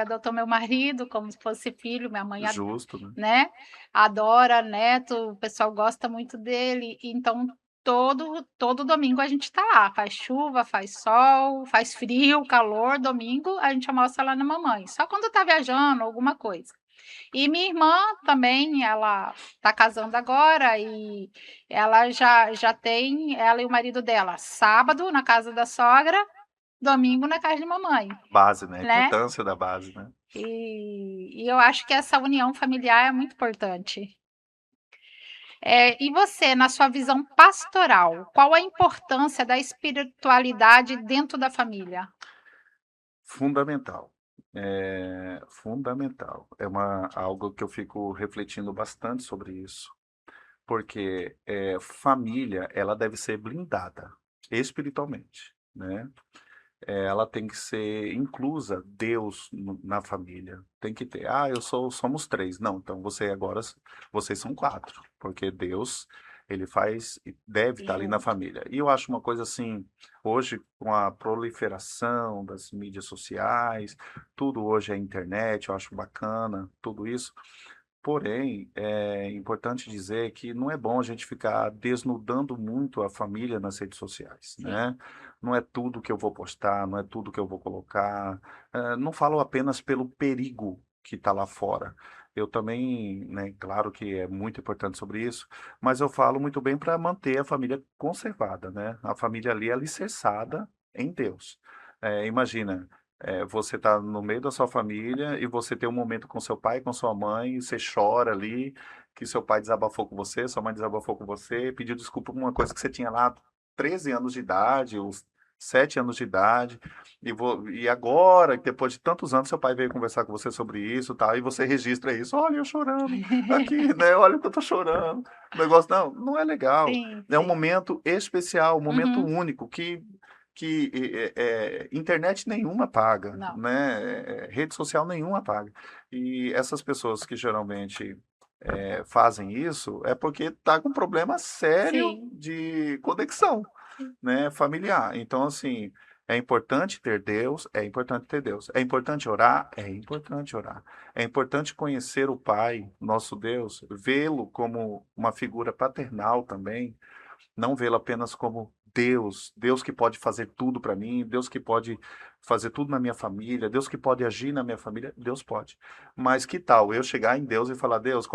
adotou meu marido como se fosse filho, minha mãe Justo, né? né, adora neto, o pessoal gosta muito dele, então todo domingo a gente tá lá, faz chuva, faz sol, faz frio, calor, domingo a gente almoça lá na mamãe, só quando tá viajando, alguma coisa. E minha irmã também, ela tá casando agora e ela já tem ela e o marido dela, sábado na casa da sogra, domingo na casa de mamãe, Base, né? A né. importância da base, né? E eu acho que essa união familiar é muito importante. E você, na sua visão pastoral, qual a importância da espiritualidade dentro da família? Fundamental. Fundamental. É algo que eu fico refletindo bastante sobre isso, porque família, ela deve ser blindada espiritualmente, né? Ela tem que ser inclusa Deus na família. Tem que ter. Ah, somos três. Não, então vocês são quatro, porque Deus ele faz e deve estar ali na Junto. família. E eu acho uma coisa assim, hoje com a proliferação das mídias sociais, tudo hoje é internet, eu acho bacana, tudo isso. Porém, é importante dizer que não é bom a gente ficar desnudando muito a família nas redes sociais, Sim, né? Não é tudo que eu vou postar, não é tudo que eu vou colocar. Não falo apenas pelo perigo que está lá fora. Eu também, né, claro que é muito importante sobre isso, mas eu falo muito bem para manter a família conservada, né? A família ali é alicerçada em Deus. Imagina, você está no meio da sua família e você tem um momento com seu pai, com sua mãe, e você chora ali, que seu pai desabafou com você, sua mãe desabafou com você, pediu desculpa por uma coisa que você tinha lá 13 anos de idade, ou 7 anos de idade, e agora, depois de tantos anos, seu pai veio conversar com você sobre isso, e tal, e você registra isso, olha eu chorando aqui, né? Olha que eu tô chorando. O negócio não é legal. sim, É um sim. momento especial, um momento Uhum. único que internet nenhuma paga, Não. né? Rede social nenhuma paga. E essas pessoas que geralmente fazem isso é porque tá com um problema sério Sim, de conexão, sim, né, familiar. Então, assim, é importante ter Deus, é importante ter Deus. É importante orar, é importante orar. É importante conhecer o Pai, nosso Deus, vê-lo como uma figura paternal também, não vê-lo apenas como Deus, Deus que pode fazer tudo para mim, Deus que pode fazer tudo na minha família, Deus que pode agir na minha família, Deus pode. Mas que tal eu chegar em Deus e falar, Deus,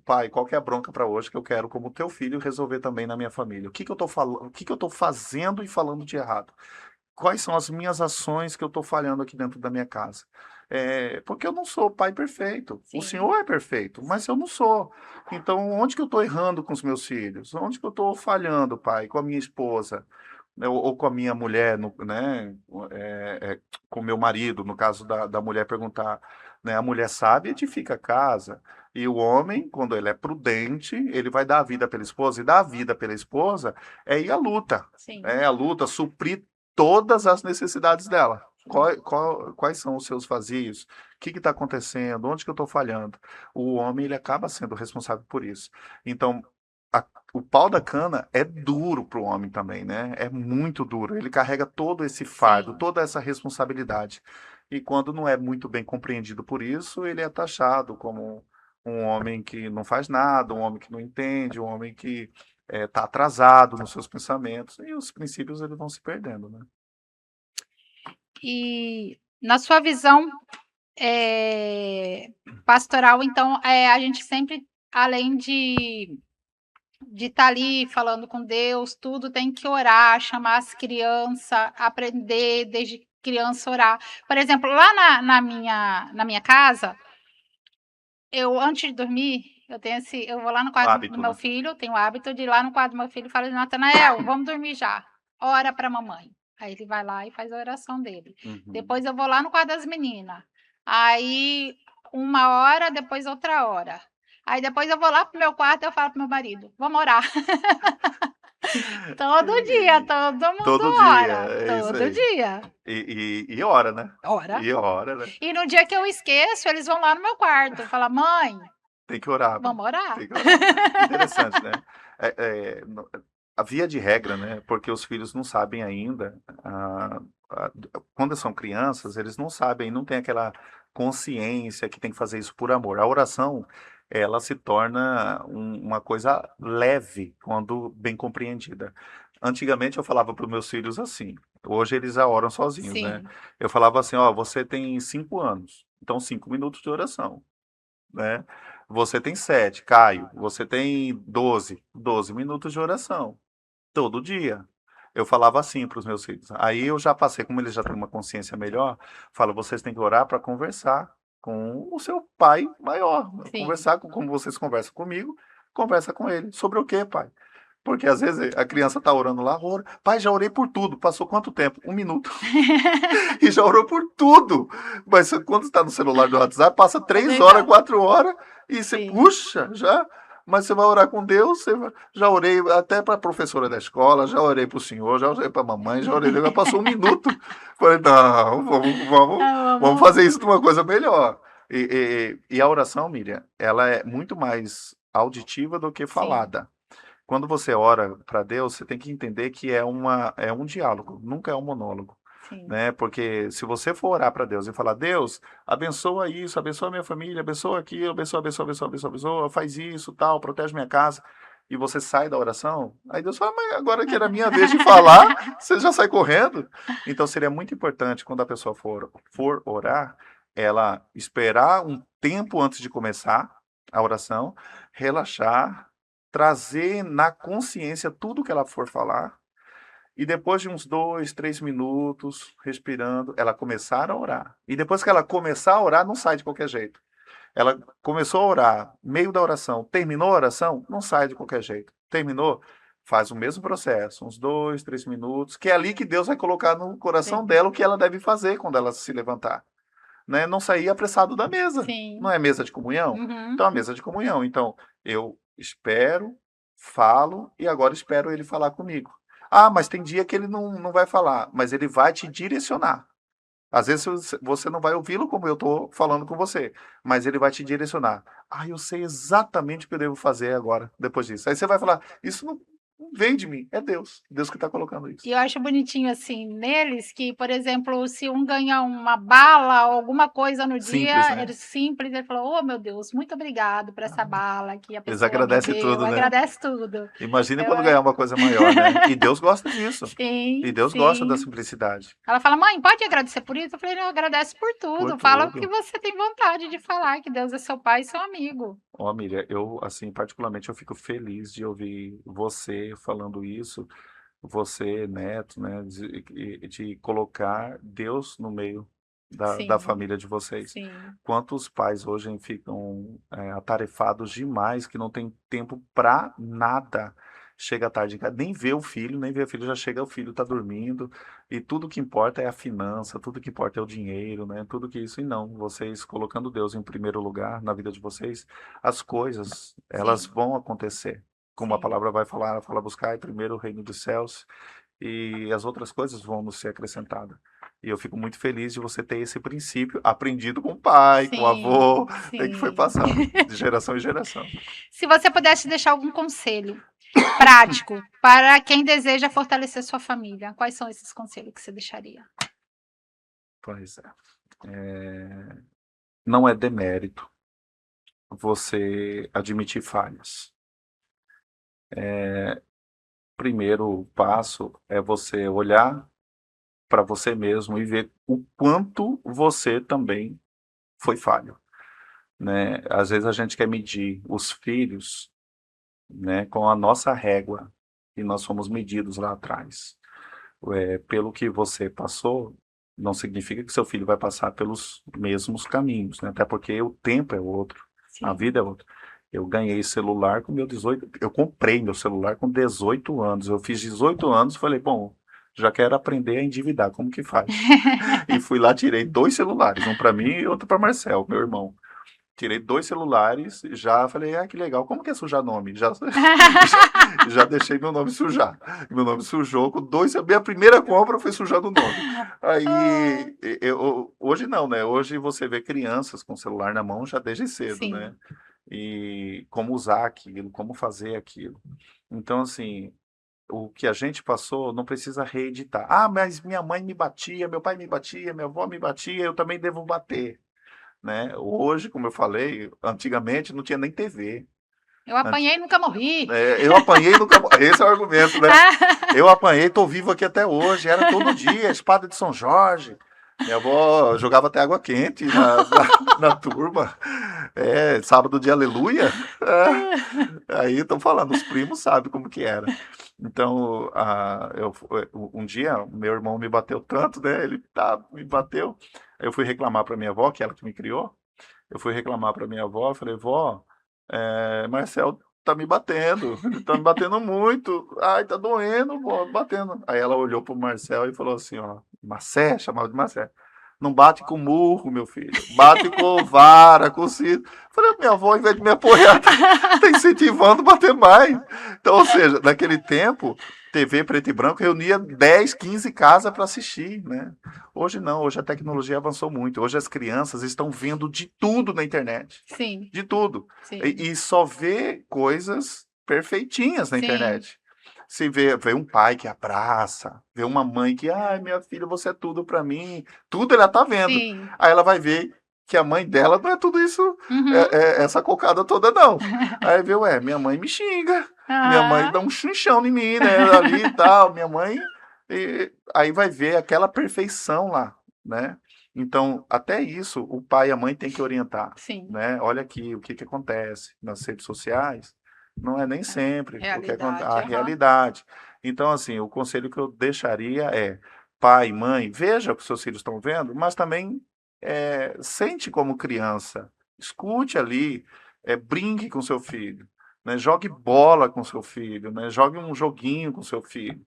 Pai, qual que é a bronca para hoje que eu quero como teu filho resolver também na minha família? O que que eu tô falando, o que que eu tô fazendo e falando de errado? Quais são as minhas ações que eu estou falhando aqui dentro da minha casa? Porque eu não sou pai perfeito. O sim, Senhor é perfeito, mas eu não sou. Então, onde que eu estou errando com os meus filhos? Onde que eu estou falhando, pai, com a minha esposa? Né, ou com a minha mulher, né? Com o meu marido, no caso da mulher perguntar, né? A mulher sábia edifica a casa. E o homem, quando ele é prudente, ele vai dar a vida pela esposa. E dar a vida pela esposa é ir à luta. sim, É a luta, suprir todas as necessidades dela. sim. Quais são os seus vazios? O que está acontecendo? Onde que eu estou falhando? O homem ele acaba sendo responsável por isso. Então, a- o pau da cana é duro para o homem também, né? É muito duro. Ele carrega todo esse fardo, Sim. toda essa responsabilidade. E quando não é muito bem compreendido por isso, ele é taxado como um homem que não faz nada, um homem que não entende, um homem que está atrasado nos seus pensamentos. E os princípios eles vão se perdendo, né? E na sua visão, pastoral, então, a gente sempre, além de estar ali falando com Deus, tudo, tem que orar, chamar as crianças, aprender desde criança a orar. Por exemplo, lá na minha casa, eu antes de dormir, eu vou lá no quarto do Hábito, meu né? filho, tenho o hábito de ir lá no quarto do meu filho e falar: "Natanael, vamos dormir já, ora para mamãe". Aí ele vai lá e faz a oração dele. Uhum. Depois eu vou lá no quarto das meninas, aí uma hora, depois outra hora. Aí depois eu vou lá pro meu quarto e eu falo pro meu marido: "Vamos orar". Todo dia, E todo mundo todo dia, ora, é isso todo aí. dia. E ora, né? Ora. E ora, né? E no dia que eu esqueço, eles vão lá no meu quarto, falar: "Mãe, Tem que orar, mãe. vamos orar?". Tem que orar. Interessante, né? No a via de regra, né, porque os filhos não sabem ainda, a quando são crianças, eles não sabem, não têm aquela consciência que tem que fazer isso por amor. A oração, ela se torna uma coisa leve quando bem compreendida. Antigamente eu falava para os meus filhos assim, hoje eles já oram sozinhos, né. Sim, Eu falava assim: "Ó, você tem 5 anos, então 5 minutos de oração". Né. Você tem 7, Caio, você tem 12 minutos de oração, todo dia. Eu falava assim para os meus filhos. Aí eu já passei, como eles já têm uma consciência melhor, falo: "Vocês têm que orar para conversar com o seu pai maior, sim. conversar como vocês conversam comigo, conversa com ele. Sobre o quê, pai?" Porque às vezes a criança está orando lá: "Ora, pai, já orei por tudo". Passou quanto tempo? 1 minuto. E já orou por tudo. Mas quando está no celular do WhatsApp, passa É 3 horas, verdade. 4 horas, e você, Sim. puxa, já. Mas você vai orar com Deus, já orei até para a professora da escola, já orei para o senhor, já orei para a mamãe, já orei, já passou 1 minuto. Falei, não, Ah, vamos vamos fazer isso de uma coisa melhor. E a oração, Miriam, ela é muito mais auditiva do que sim, falada. Quando você ora para Deus, você tem que entender que é um diálogo, nunca é um monólogo, sim. né? Porque se você for orar para Deus e falar: "Deus, abençoa isso, abençoa minha família, abençoa aquilo, abençoa, abençoa, abençoa, abençoa, abençoa, faz isso, tal, protege minha casa", e você sai da oração, aí Deus fala: "Mas agora que era a minha vez de falar, você já sai correndo". Então seria muito importante quando a pessoa for orar, ela esperar um tempo antes de começar a oração, relaxar, trazer na consciência tudo que ela for falar, e depois de uns 2, 3 minutos, respirando, ela começar a orar. E depois que ela começar a orar, não sai de qualquer jeito. Ela começou a orar, meio da oração, terminou a oração, não sai de qualquer jeito. Terminou, faz o mesmo processo, uns 2, 3 minutos, que é ali que Deus vai colocar no coração Sim, dela o que ela deve fazer quando ela se levantar, né? Não sair apressado da mesa. Não sim. é mesa de comunhão? Uhum. Então, a mesa de comunhão. Então, eu espero, falo e agora espero ele falar comigo. Ah, mas tem dia que ele não vai falar, mas ele vai te direcionar. Às vezes você não vai ouvi-lo como eu estou falando com você, mas ele vai te direcionar. Ah, eu sei exatamente o que eu devo fazer agora, depois disso. Aí você vai falar, isso não vem de mim, é Deus. Deus que está colocando E isso. eu acho bonitinho, assim, neles que, por exemplo, se um ganha uma bala ou alguma coisa no Simples, dia, né? ele simples, ele falou: "Oh, meu Deus, muito obrigado por essa Ah, bala que a eles pessoa me agradecem deu", tudo, né? agradece tudo. Imagine Eu quando ganhar uma coisa maior, né? E Deus gosta disso. E sim, Deus gosta da sim. simplicidade. Ela fala: "Mãe, pode agradecer por isso?" Eu falei: "Não, agradece por Por tudo, fala o que tudo. você tem vontade de falar, que Deus é seu pai e seu amigo". Ó, Miriam, eu, assim, particularmente, eu fico feliz de ouvir você falando isso, você, neto, né, de colocar Deus no meio da Sim, família de vocês. sim, Quantos pais hoje ficam atarefados demais, que não tem tempo para nada. Chega tarde em casa, nem vê o filho, nem vê o filho, já chega, o filho está dormindo, e tudo que importa é a finança, tudo que importa é o dinheiro, né? Tudo que isso, e não, vocês colocando Deus em primeiro lugar na vida de vocês, as coisas, elas sim, vão acontecer. Como a sim. palavra vai falar, ela fala: buscar primeiro o reino dos céus e as outras coisas vão nos ser acrescentadas. E eu fico muito feliz de você ter esse princípio aprendido com o pai, com o Sim, avô, que foi sim. passando de geração em geração. Se você pudesse deixar algum conselho prático para quem deseja fortalecer sua família, quais são esses conselhos que você deixaria? Pois é. Não é demérito você admitir falhas. Primeiro passo é você olhar para você mesmo e ver o quanto você também foi falho, né? Às vezes a gente quer medir os filhos, né, com a nossa régua, e nós fomos medidos lá atrás. Pelo que você passou, não significa que seu filho vai passar pelos mesmos caminhos, né? Até porque o tempo é outro, a Sim. vida é outra. Eu ganhei celular com meu 18, eu comprei meu celular com 18 anos. Eu fiz 18 anos, falei, bom, já quero aprender a endividar, como que faz? E fui lá, tirei 2 celulares, um para mim e outro para Marcel, meu irmão. tirei 2 celulares, já falei, que legal, como que é sujar nome? Já, já deixei meu nome sujar. Meu nome sujou com 2, minha primeira compra foi sujando o nome. Ah, Aí, hoje não, né? Hoje você vê crianças com o celular na mão já desde cedo, né? sim, E como usar aquilo, como fazer aquilo. Então, assim, o que a gente passou não precisa reeditar. Ah, mas minha mãe me batia, meu pai me batia, minha avó me batia, eu também devo bater, né? Hoje, como eu falei, antigamente não tinha nem TV. eu apanhei e nunca morri. Eu apanhei nunca. Esse é o argumento, né? Eu apanhei, tô vivo aqui até hoje. Era todo dia, espada de São Jorge. Minha avó jogava até água quente na turma. Sábado de aleluia. Aí estão falando, os primos sabem como que era. Então, um dia, meu irmão me bateu tanto, né? Ele me bateu. Aí eu fui reclamar para minha avó, que é ela que me criou. Eu fui reclamar para minha avó, falei, vó, Marcel tá me batendo, ele tá me batendo muito. Ai, tá doendo, vó, batendo. Aí ela olhou pro Marcel e falou assim, ó, Marcé, chamava de Marcé. Não bate com murro, meu filho. Bate com vara, com cinto. Falei, minha avó, ao invés de me apoiar, tá incentivando a bater mais. Então, ou seja, naquele tempo, TV preto e branco reunia 10, 15 casas para assistir, né? Hoje não, hoje a tecnologia avançou muito. Hoje as crianças estão vendo de tudo na internet. Sim, De tudo. sim, E só vê coisas perfeitinhas na sim, internet. Se vê um pai que abraça, vê uma mãe que, ai, minha filha, você é tudo para mim. Tudo ela tá vendo. sim. Aí ela vai ver que a mãe dela não é tudo isso, Uhum. essa cocada toda, não. Aí vê, minha mãe me xinga, minha mãe Aham, dá um chunchão em mim, né? Ali e tal, minha mãe. Aí vai ver aquela perfeição lá, né? Então, até isso, o pai e a mãe têm que orientar, sim. né? Olha aqui o que que acontece nas redes sociais, não é nem sempre o que acontece, Realidade, a aham. realidade. Então, assim, o conselho que eu deixaria é, pai, mãe, veja o que seus filhos estão vendo, mas também sente como criança, escute ali, brinque com seu filho, né? Jogue bola com seu filho, né? Jogue um joguinho com seu filho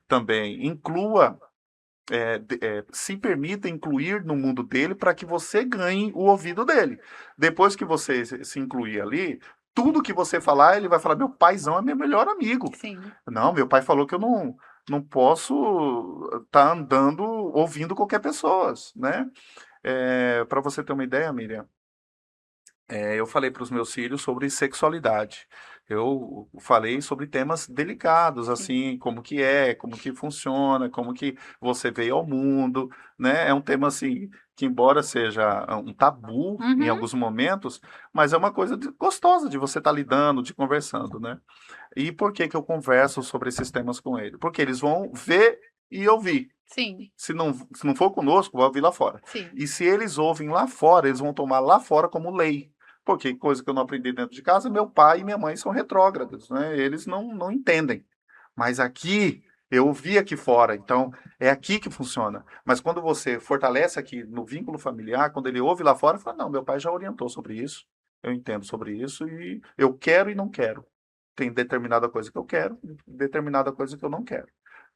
também. Inclua, se permita incluir no mundo dele para que você ganhe o ouvido dele. Depois que você se incluir ali, tudo que você falar, ele vai falar: meu paizão é meu melhor amigo. Sim. Não, meu pai falou que eu não posso estar andando ouvindo qualquer pessoa, né? Para você ter uma ideia, Miriam, eu falei para os meus filhos sobre sexualidade. Eu falei sobre temas delicados, Sim. assim, como que funciona, como que você veio ao mundo, né? É um tema assim que embora seja um tabu em Uhum. alguns momentos, mas é uma coisa gostosa de você estar lidando, de conversando, né? E por que que eu converso sobre esses temas com eles? Porque eles vão ver e ouvir. Sim, Se não for conosco, vai ouvir lá fora. sim. E se eles ouvem lá fora, eles vão tomar lá fora como lei. Porque coisa que eu não aprendi dentro de casa, meu pai e minha mãe são retrógrados, né? Eles não entendem. Mas aqui, eu ouvi aqui fora, então é aqui que funciona. Mas quando você fortalece aqui no vínculo familiar, quando ele ouve lá fora, fala, não, meu pai já orientou sobre isso, eu entendo sobre isso e eu quero e não quero. Tem determinada coisa que eu quero, determinada coisa que eu não quero,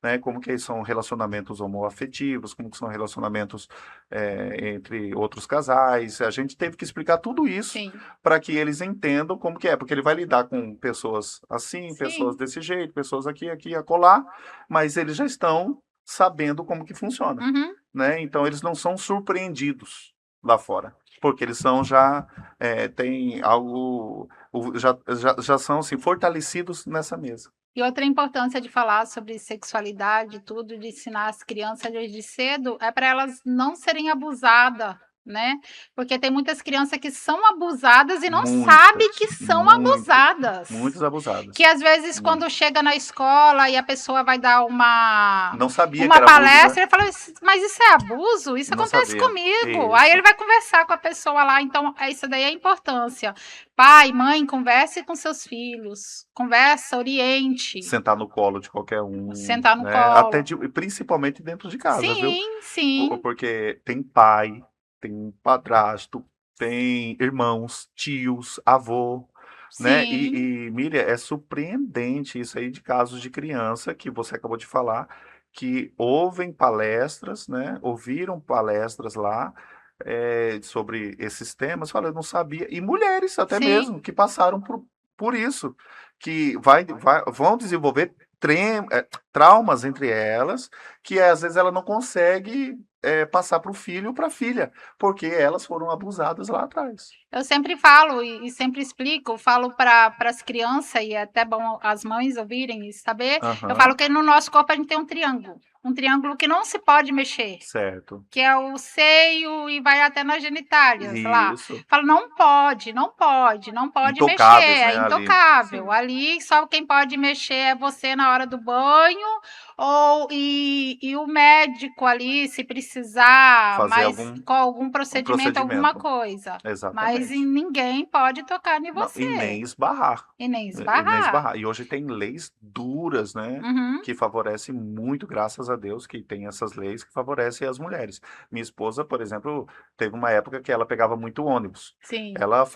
né? Como que são relacionamentos homoafetivos, como que são relacionamentos entre outros casais. A gente teve que explicar tudo isso Sim, para que eles entendam como que é, porque ele vai lidar com pessoas assim, pessoas sim. desse jeito, pessoas aqui, aqui, acolá, mas eles já estão sabendo como que funciona, Uhum. né? Então eles não são surpreendidos lá fora, porque eles são já têm algo, já são assim fortalecidos nessa mesa. E outra importância de falar sobre sexualidade e tudo, de ensinar as crianças desde cedo, é para elas não serem abusadas, né, porque tem muitas crianças que são abusadas e não sabe que Muitas, são muitas, abusadas. muitas Que abusadas. às vezes quando Muito. chega na escola e a pessoa vai dar Não sabia que uma era abuso, né? palestra, ele fala: "Mas isso é abuso? Isso Não acontece sabia. comigo". Aí ele Isso. vai conversar com a pessoa lá, então isso daí é a importância. Pai, mãe, converse com seus filhos, conversa, oriente, Sentar no colo de qualquer um, sentar no né? Até colo. principalmente dentro de casa, viu? Sim, sim, Porque tem pai, tem padrasto, tem irmãos, tios, avô, né? sim, Miriam, é surpreendente isso aí de casos de criança que você acabou de falar, que ouvem palestras, né? Ouviram palestras lá, sobre esses temas, fala, eu não sabia. E mulheres até Sim, mesmo, que passaram por isso, que vão desenvolver traumas entre elas, que às vezes ela não consegue passar para o filho ou para a filha, porque elas foram abusadas lá atrás. eu sempre falo e sempre explico, falo para as crianças e é até bom as mães ouvirem e saber, eu falo Aham, que no nosso corpo a gente tem um triângulo que não se pode mexer. certo. Que é o seio e vai até nas genitálias lá. Isso. Fala: "Não pode, não pode, não pode mexer, Intocáveis, é né, ali. intocável. Sim. Ali só quem pode mexer é você na hora do banho ou e o médico ali se precisar, Fazer mas com algum um procedimento, alguma procedimento. coisa. Mas Exatamente. ninguém pode tocar em Não, e você nem esbarrar. e nem E nem esbarrar". esbarrar. E hoje tem leis duras, né, Uhum. que favorecem muito, graças a Deus, que tem essas leis que favorecem as mulheres. Minha esposa, por exemplo, teve uma época que ela pegava muito ônibus. Sim. Ela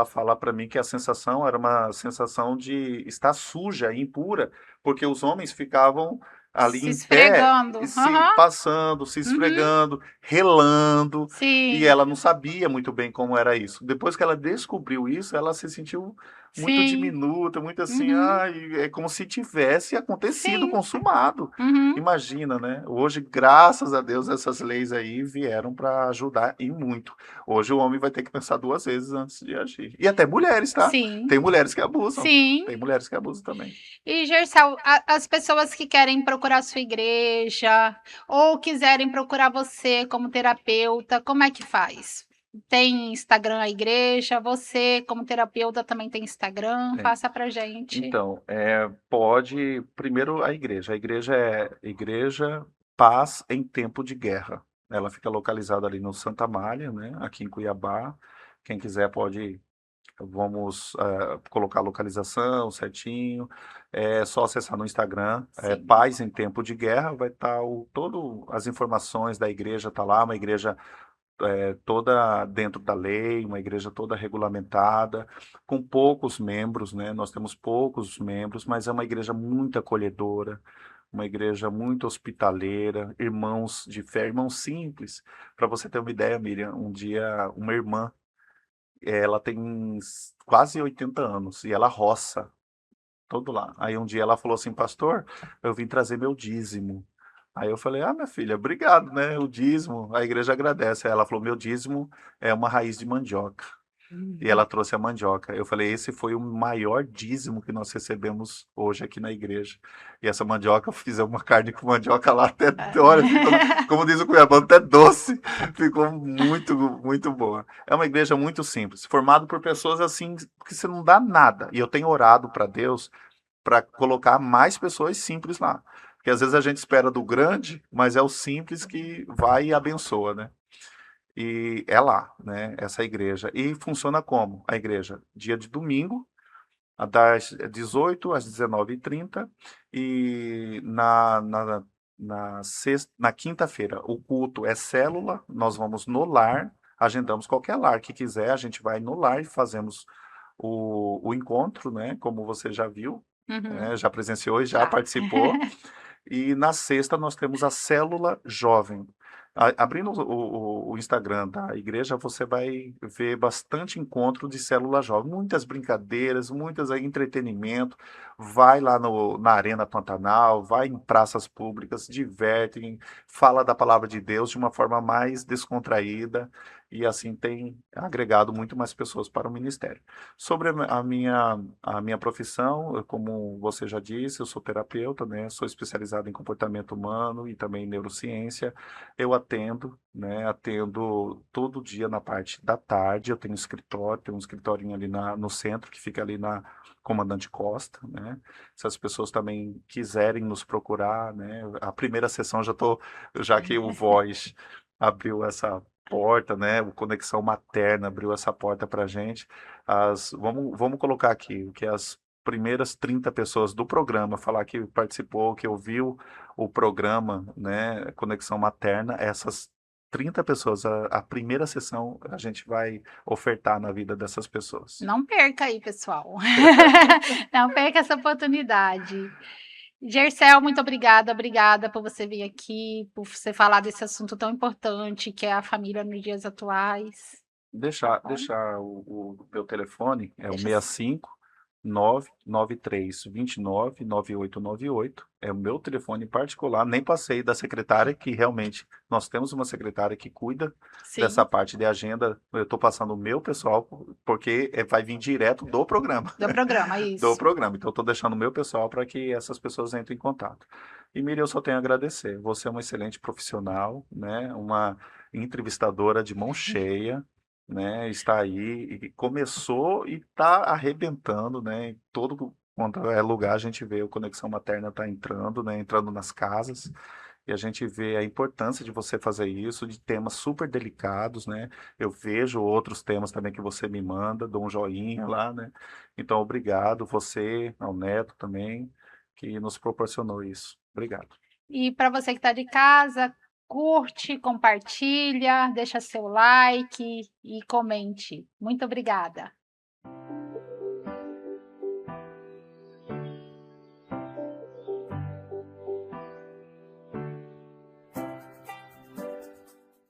fala para mim que a sensação era uma sensação de estar suja, impura, porque os homens ficavam ali Se em pé, esfregando. e se Aham. passando, se Uhum. esfregando, relando, e Sim. ela não sabia muito bem como era isso. Depois que ela descobriu isso, ela se sentiu muito Sim. diminuta, muito assim, Uhum. ai, é como se tivesse acontecido, Sim. consumado. Uhum. Imagina, né? Hoje, graças a Deus, essas leis aí vieram para ajudar e muito. Hoje o homem vai ter que pensar duas vezes antes de agir. E até mulheres, tá? Sim, Tem mulheres que abusam. sim. Tem mulheres que abusam também. E Gersel, as pessoas que querem procurar sua igreja ou quiserem procurar você como terapeuta, como é que faz? Tem Instagram a igreja? Você, como terapeuta, também tem Instagram? Tem. Passa pra gente. Então, pode. Primeiro, a igreja. A igreja é Igreja Paz em Tempo de Guerra. Ela fica localizada ali no Santa Amália, né? Aqui em Cuiabá. Quem quiser pode. Vamos colocar a localização certinho. É só acessar no Instagram. Sim. Paz em Tempo de Guerra. Vai estar todo as informações da igreja. Tá lá, uma igreja toda dentro da lei, uma igreja toda regulamentada, com poucos membros, né? Nós temos poucos membros, mas é uma igreja muito acolhedora, uma igreja muito hospitaleira, irmãos de fé, irmãos simples. Para você ter uma ideia, Miriam, um dia uma irmã, ela tem quase 80 anos e ela roça todo lá. Aí um dia ela falou assim, pastor, eu vim trazer meu dízimo. Aí eu falei, ah, minha filha, obrigado, né? O dízimo, a igreja agradece. Aí ela falou, meu dízimo é uma raiz de mandioca. E ela trouxe a mandioca. Eu falei, esse foi o maior dízimo que nós recebemos hoje aqui na igreja. E essa mandioca, fizemos uma carne com mandioca lá até, olha, ficou, como diz o cuiabano, até doce. Ficou muito, muito boa. É uma igreja muito simples, formada por pessoas assim, que você não dá nada. E eu tenho orado para Deus para colocar mais pessoas simples lá. Porque às vezes a gente espera do grande, mas é o simples que vai e abençoa, né? E é lá, né? Essa igreja. E funciona como? A igreja, dia de domingo, das 18 às 19h30, e na quinta-feira o culto é célula, nós vamos no lar, agendamos qualquer lar que quiser, a gente vai no lar e fazemos o encontro, né? Como você já viu, Uhum. já presenciou e já Já. participou. E na sexta nós temos a célula jovem. Abrindo o Instagram da igreja, você vai ver bastante encontro de célula jovem, muitas brincadeiras, muitas aí, entretenimento. Vai lá na Arena Pantanal, vai em praças públicas, divertem, fala da palavra de Deus de uma forma mais descontraída e assim tem agregado muito mais pessoas para o ministério. Sobre a minha profissão, como você já disse, eu sou terapeuta, né? Sou especializado em comportamento humano e também em neurociência. Eu atendo, né? Atendo todo dia na parte da tarde. Eu tenho um escritório, tenho um escritorinho ali no centro, que fica ali na Comandante Costa, né? Se as pessoas também quiserem nos procurar, né? A primeira sessão já que o Voz abriu essa porta, né? O Conexão Materna abriu essa porta para gente. Vamos colocar aqui que as primeiras 30 pessoas do programa falar que participou, que ouviu o programa, né, Conexão Materna, essas 30 pessoas, a primeira sessão a gente vai ofertar na vida dessas pessoas. Não perca aí, pessoal. Não perca essa oportunidade. Gersel, muito obrigada, obrigada por você vir aqui, por você falar desse assunto tão importante que é a família nos dias atuais, tá Deixar bom? o meu telefone, é o Deixa 65 993 29 9898, é o meu telefone particular, nem passei da secretária, que realmente nós temos uma secretária que cuida dessa sim, parte de agenda, eu estou passando o meu pessoal, porque vai vir direto do programa, do programa, do isso. programa, então eu estou deixando o meu pessoal para que essas pessoas entrem em contato. E Miriam, eu só tenho a agradecer, você é uma excelente profissional, né, uma entrevistadora de mão cheia, né, está aí e começou e está arrebentando, né, em todo quanto é lugar a gente vê o Conexão Materna está entrando, né, entrando nas casas, e a gente vê a importância de você fazer isso, de temas super delicados, né, eu vejo outros temas também que você me manda, dou um joinha lá, né, então obrigado, você, ao Neto também, que nos proporcionou isso. Obrigado. E para você que está de casa, curte, compartilha, deixa seu like e comente. Muito obrigada.